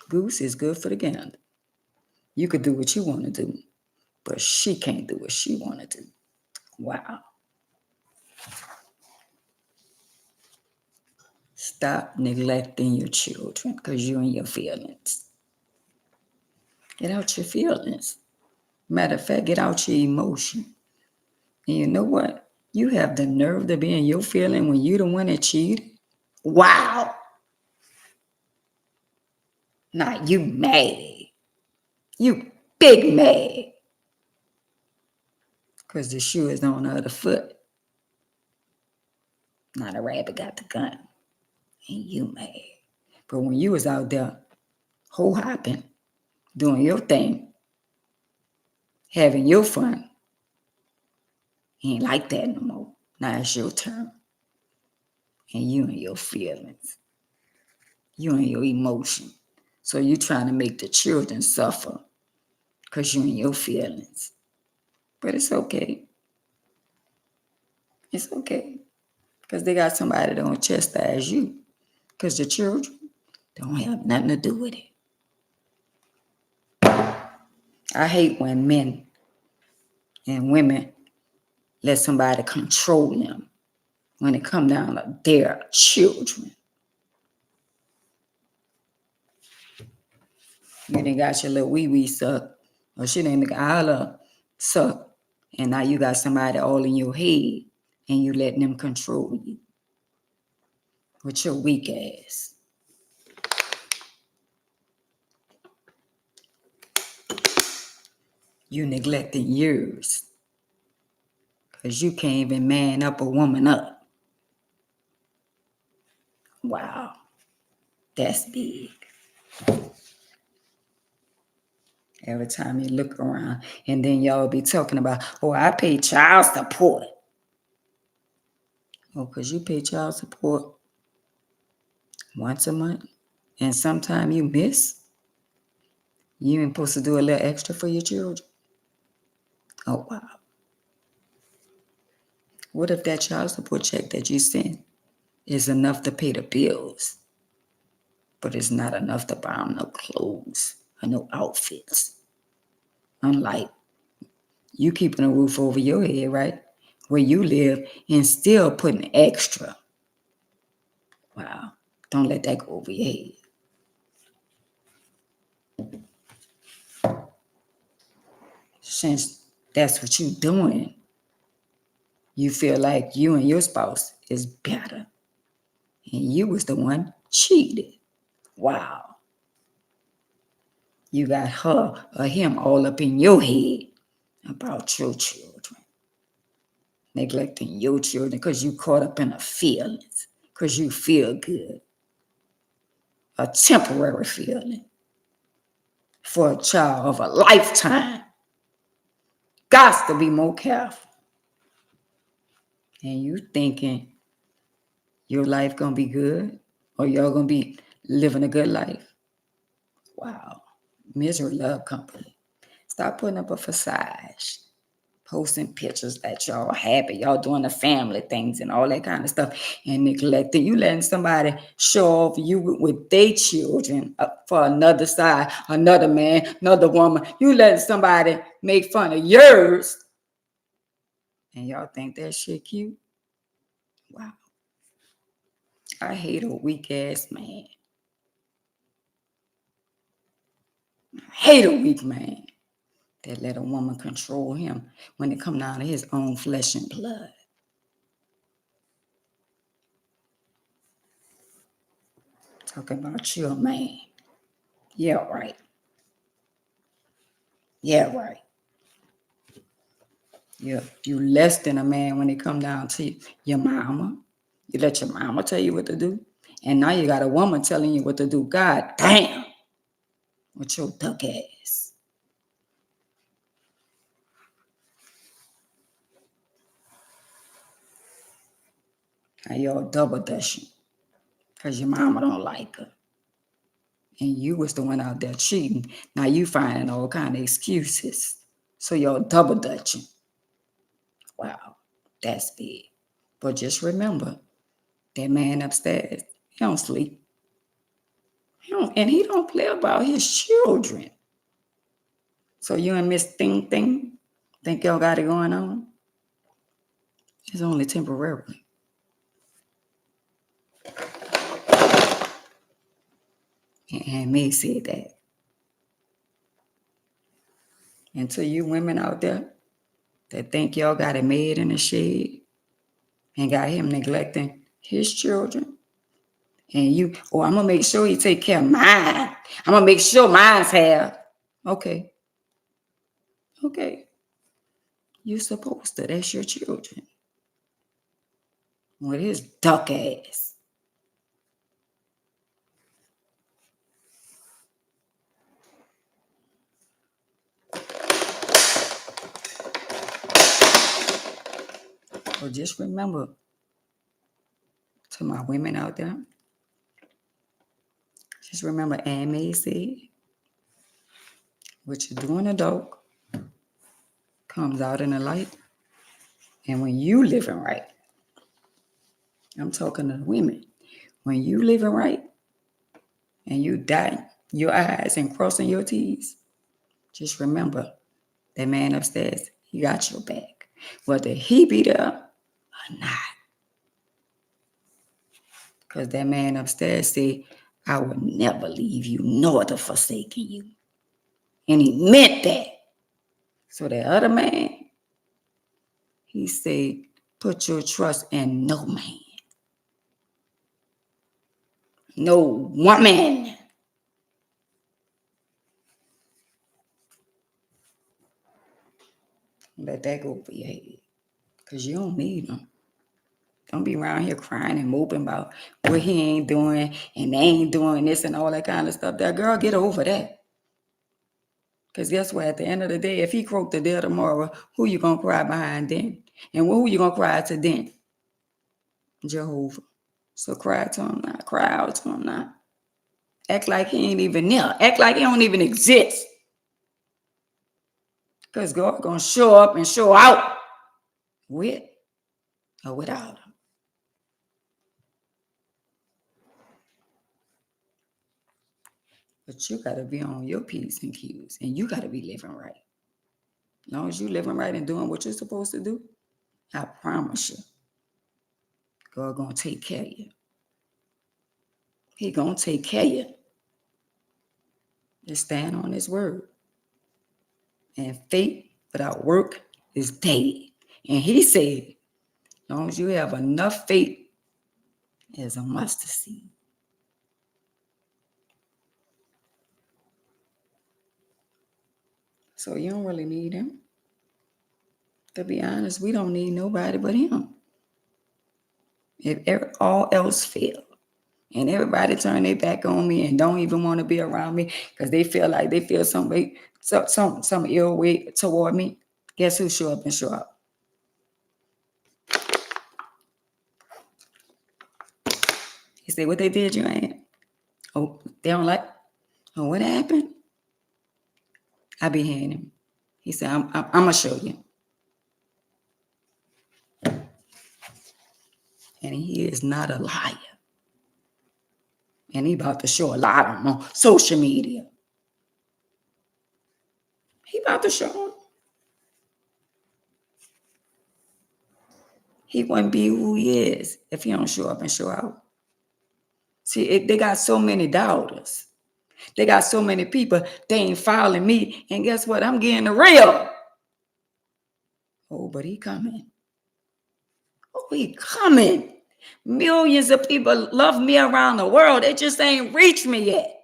goose is good for the gander. You could do what you want to do, but she can't do what she want to do. Wow. Stop neglecting your children because you're in your feelings. Get out your feelings. Matter of fact, get out your emotion. And you know what? You have the nerve to be in your feeling when you're the one that cheated. Wow. Now you mad. You big mad. Because the shoe is on the other foot. Now the rabbit got the gun. And you mad. But when you was out there whole hopping, doing your thing, having your fun, he ain't like that no more. Now it's your turn. And you and your feelings. You and your emotion. So you trying to make the children suffer because you and your feelings. But it's okay. It's okay. Because they got somebody that don't chastise you. Because the children don't have nothing to do with it. I hate when men and women let somebody control them when it come down to their children. You done got your little wee-wee suck, or she done got all suck, and now you got somebody all in your head, and you letting them control you with your weak ass. You neglecting yours because you can't even man up a woman up. Wow, that's big. Every time you look around, and then y'all be talking about, oh, I pay child support. Oh, because you pay child support once a month, and sometime you miss. You ain't supposed to do a little extra for your children. Oh, wow. What if that child support check that you send is enough to pay the bills, but it's not enough to buy them no clothes or no outfits? Unlike you keeping a roof over your head, right? Where you live and still putting extra. Wow. Don't let that go over your head. Since that's what you're doing, you feel like you and your spouse is better. And you was the one cheated. Wow. You got her or him all up in your head about your children. Neglecting your children because you caught up in the feelings. Because you feel good. A temporary feeling. For a child of a lifetime. Got to be more careful. And you thinking your life gonna be good? Or y'all gonna be living a good life? Wow. Misery love company. Stop putting up a facade. Posting pictures that y'all happy, y'all doing the family things and all that kind of stuff, and neglecting. You letting somebody show off you with their children for another side, another man, another woman. You letting somebody make fun of yours, and y'all think that shit cute? Wow. I hate a weak ass man. I hate a weak man that let a woman control him when it come down to his own flesh and blood. Talking about you a man. Yeah, right. Yeah, right. You less than a man when it come down to your mama. You let your mama tell you what to do. And now you got a woman telling you what to do. God damn. with your duck ass. And y'all double dutching because your mama don't like her. And you was the one out there cheating. Now you finding all kind of excuses. So y'all double dutching. Wow, that's big. But just remember, that man upstairs, he don't sleep. He don't play about his children. So you and Miss Thing Thing think y'all got it going on? It's only temporarily. And me said that. And to you women out there that think y'all got it made in the shed and got him neglecting his children, and you, I'm gonna make sure he take care of mine. I'm gonna make sure mine's have. Okay. You're supposed to. That's your children. With his duck ass. But just remember, to my women out there, just remember Anne May said, what you do in the dark comes out in the light. And when you living right, I'm talking to the women, when you living right and you dot your I's and crossing your T's, just remember that man upstairs, he got your back. Whether he be there or not. Because that man upstairs said, I will never leave you nor to forsaken you. And he meant that. So that other man, he said, put your trust in no man. No woman. Let that go over your head. Because you don't need them. Don't be around here crying and moping about what he ain't doing and they ain't doing this and all that kind of stuff. That girl, get over that. Because guess what? At the end of the day, if he croaked the deal tomorrow, who you going to cry behind then? And who you going to cry to then? Jehovah. So cry to him now. Cry out to him now. Act like he ain't even there. Act like he don't even exist. Because God going to show up and show out with or without him. But you got to be on your P's and Q's. And you got to be living right. As long as you living right and doing what you're supposed to do, I promise you, God going to take care of you. He going to take care of you. Just stand on his word. And faith without work is dead. And he said, as long as you have enough faith as a mustard seed. So you don't really need him. To be honest, we don't need nobody but him. If all else fails, and everybody turn their back on me and don't even want to be around me because they feel some way, some ill way toward me, guess who show up and show up? He said, what they did, you ain't? Oh, they don't like? Oh, what happened? I be hearing him. He said, I'm going to show you. And he is not a liar. And he about to show a lot of them on social media. He about to show them. He wouldn't be who he is if he don't show up and show out. See, they got so many doubters. They got so many people, they ain't following me. And guess what? I'm getting the real. Oh, but he coming. Oh, he coming. Millions of people love me around the world. They just ain't reached me yet.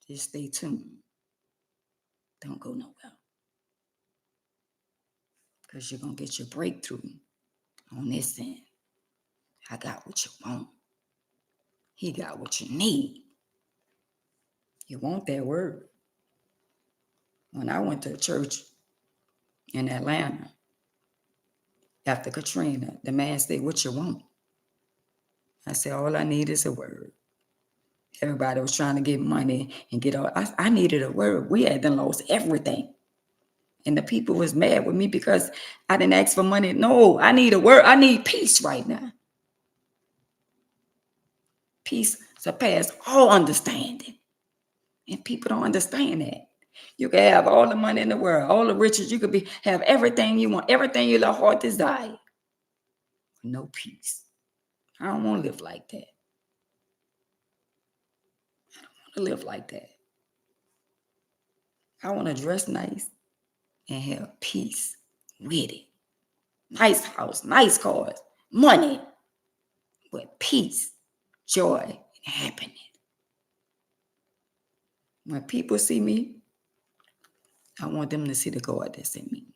Just stay tuned. Don't go nowhere. Because you're going to get your breakthrough on this end. I got what you want. He got what you need. You want that word. When I went to a church in Atlanta after Katrina, the man said, "What you want?" I said, "All I need is a word." Everybody was trying to get money and get all. I needed a word. We had done lost everything. And the people was mad with me because I didn't ask for money. No, I need a word. I need peace right now. Peace surpass all understanding. And people don't understand that. You can have all the money in the world, all the riches. You could have everything you want, everything your heart desire. No peace. I don't want to live like that. I don't want to live like that. I want to dress nice and have peace with it. Nice house, nice cars, money, but peace, joy, and happiness. When people see me, I want them to see the God that's in me.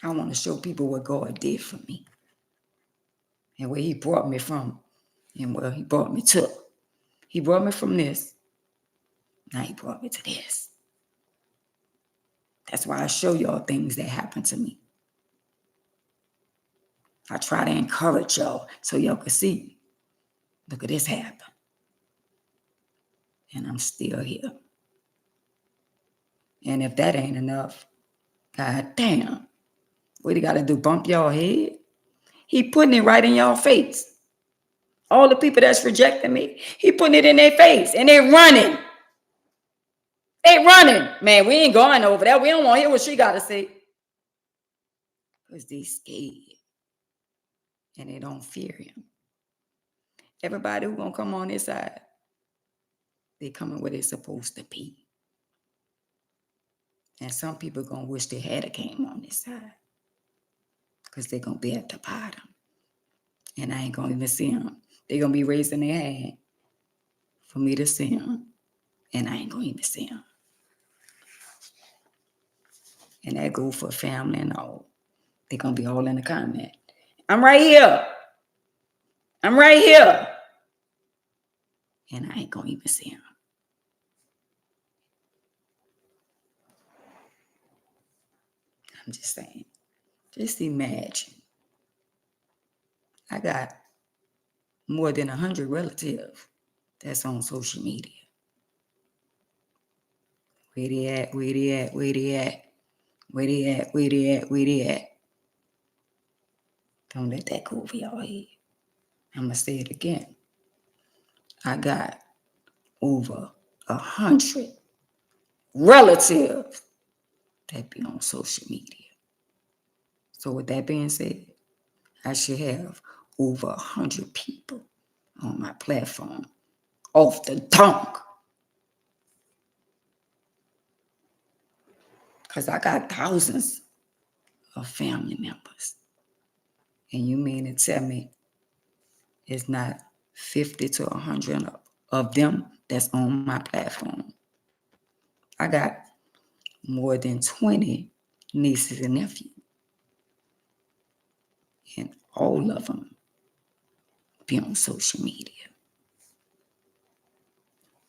I want to show people what God did for me and where he brought me from and where he brought me to. He brought me from this. Now he brought me to this. That's why I show y'all things that happen to me. I try to encourage y'all so y'all can see, look at this happen. And I'm still here. And if that ain't enough, God damn, what he got to do, bump y'all head? He putting it right in y'all face. All the people that's rejecting me, he putting it in their face and they running. They running. Man, we ain't going over there. We don't want to hear what she got to say. Because they scared. And they don't fear him. Everybody who gonna come on this side, they coming where they're supposed to be. And some people gonna wish they had a came on this side. Because they're gonna be at the bottom. And I ain't gonna even see them. They're gonna be raising their hand for me to see them. And I ain't gonna even see them. And that go for family and all. They're gonna be all in the comment. I'm right here. I'm right here. And I ain't gonna even see them. I'm just saying. Just imagine. I got more than 100 relatives that's on social media. Where they at? Where they at? Where they at? Where they at? Where they at? Where they at? Don't let that go over your head. I'm going to say it again. I got over 100 relatives that be on social media. So with that being said, I should have over 100 people on my platform off the dunk. Because I got thousands of family members. And you mean to tell me it's not 50 to 100 of them that's on my platform? I got more than 20 nieces and nephews. And all of them be on social media.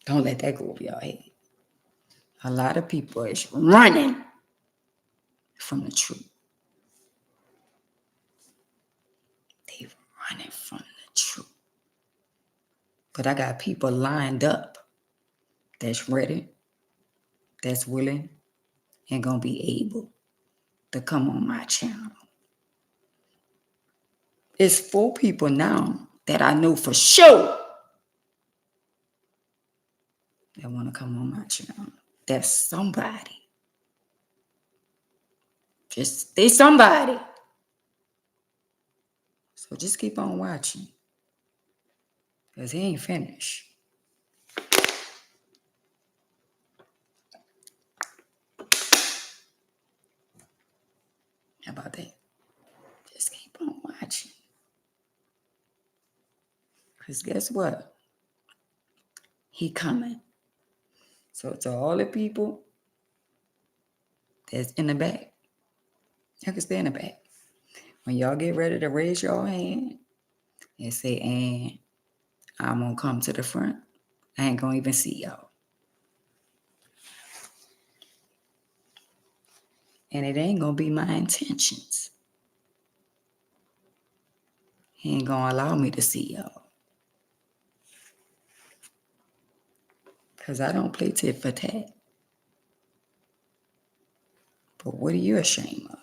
Don't let that go over your head. A lot of people is running from the truth. They running from the truth. But I got people lined up that's ready, that's willing, and gonna be able to come on my channel. It's 4 people now that I know for sure that want to come on my channel. That's somebody. They somebody. So just keep on watching. Because he ain't finished. How about that? Just keep on watching. Because guess what? He coming. So to all the people that's in the back, you can stay in the back. When y'all get ready to raise your hand and say, and I'm going to come to the front, I ain't gonna even see y'all. And it ain't gonna be my intentions. He ain't gonna allow me to see y'all. Because I don't play tit for tat. But what are you ashamed of?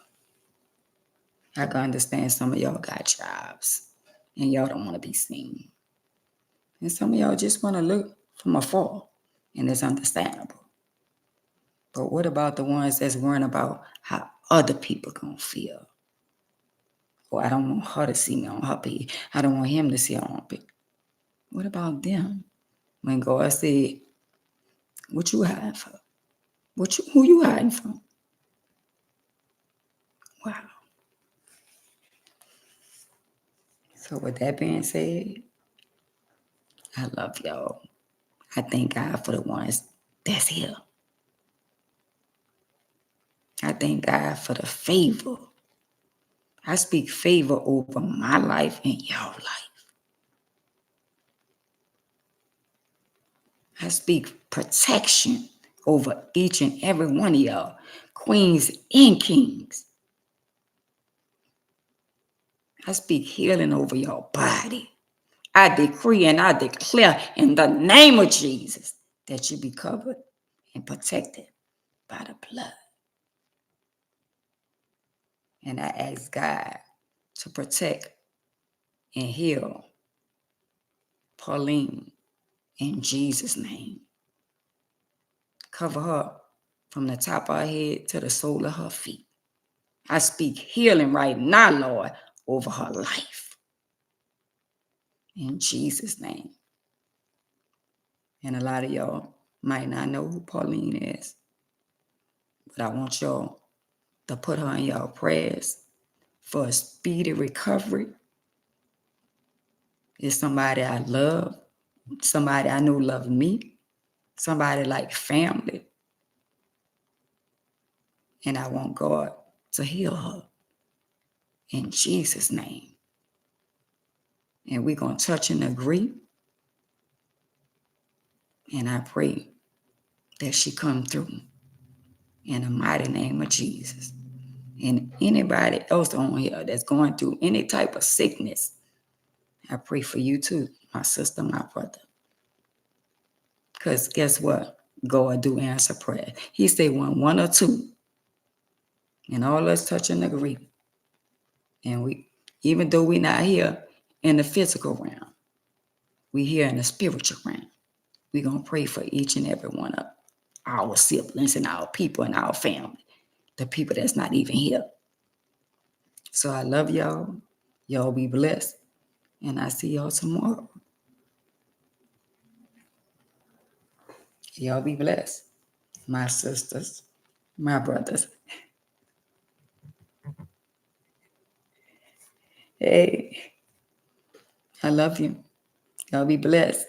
I can understand some of y'all got jobs and y'all don't want to be seen. And some of y'all just want to look from afar, and it's understandable. But what about the ones that's worrying about how other people gonna feel? Or I don't want her to see me on her page. I don't want him to see her on page. What about them? When God said, what you hiding for? Who you hiding from? Wow. So with that being said, I love y'all. I thank God for the ones that's here. I thank God for the favor. I speak favor over my life and your life. I speak protection over each and every one of y'all, queens and kings. I speak healing over your body. I decree and I declare in the name of Jesus that you be covered and protected by the blood. And I ask God to protect and heal Pauline in Jesus' name. Cover her from the top of her head to the sole of her feet. I speak healing right now, Lord, over her life. In Jesus' name. And a lot of y'all might not know who Pauline is, but I want y'all to put her in your prayers for a speedy recovery. It's somebody I love, somebody I know loves me, somebody like family. And I want God to heal her in Jesus' name. And we're going to touch and agree. And I pray that she come through in the mighty name of Jesus. And anybody else on here that's going through any type of sickness, I pray for you too, my sister, my brother. Because guess what? God do answer prayer. He said one or two. And all us touch and agree. And we, even though we're not here in the physical realm, we here in the spiritual realm. We're going to pray for each and every one of our siblings and our people and our family, the people that's not even here. So I love y'all. Y'all be blessed. And I see y'all tomorrow. Y'all be blessed. My sisters, my brothers. Hey, I love you. Y'all be blessed.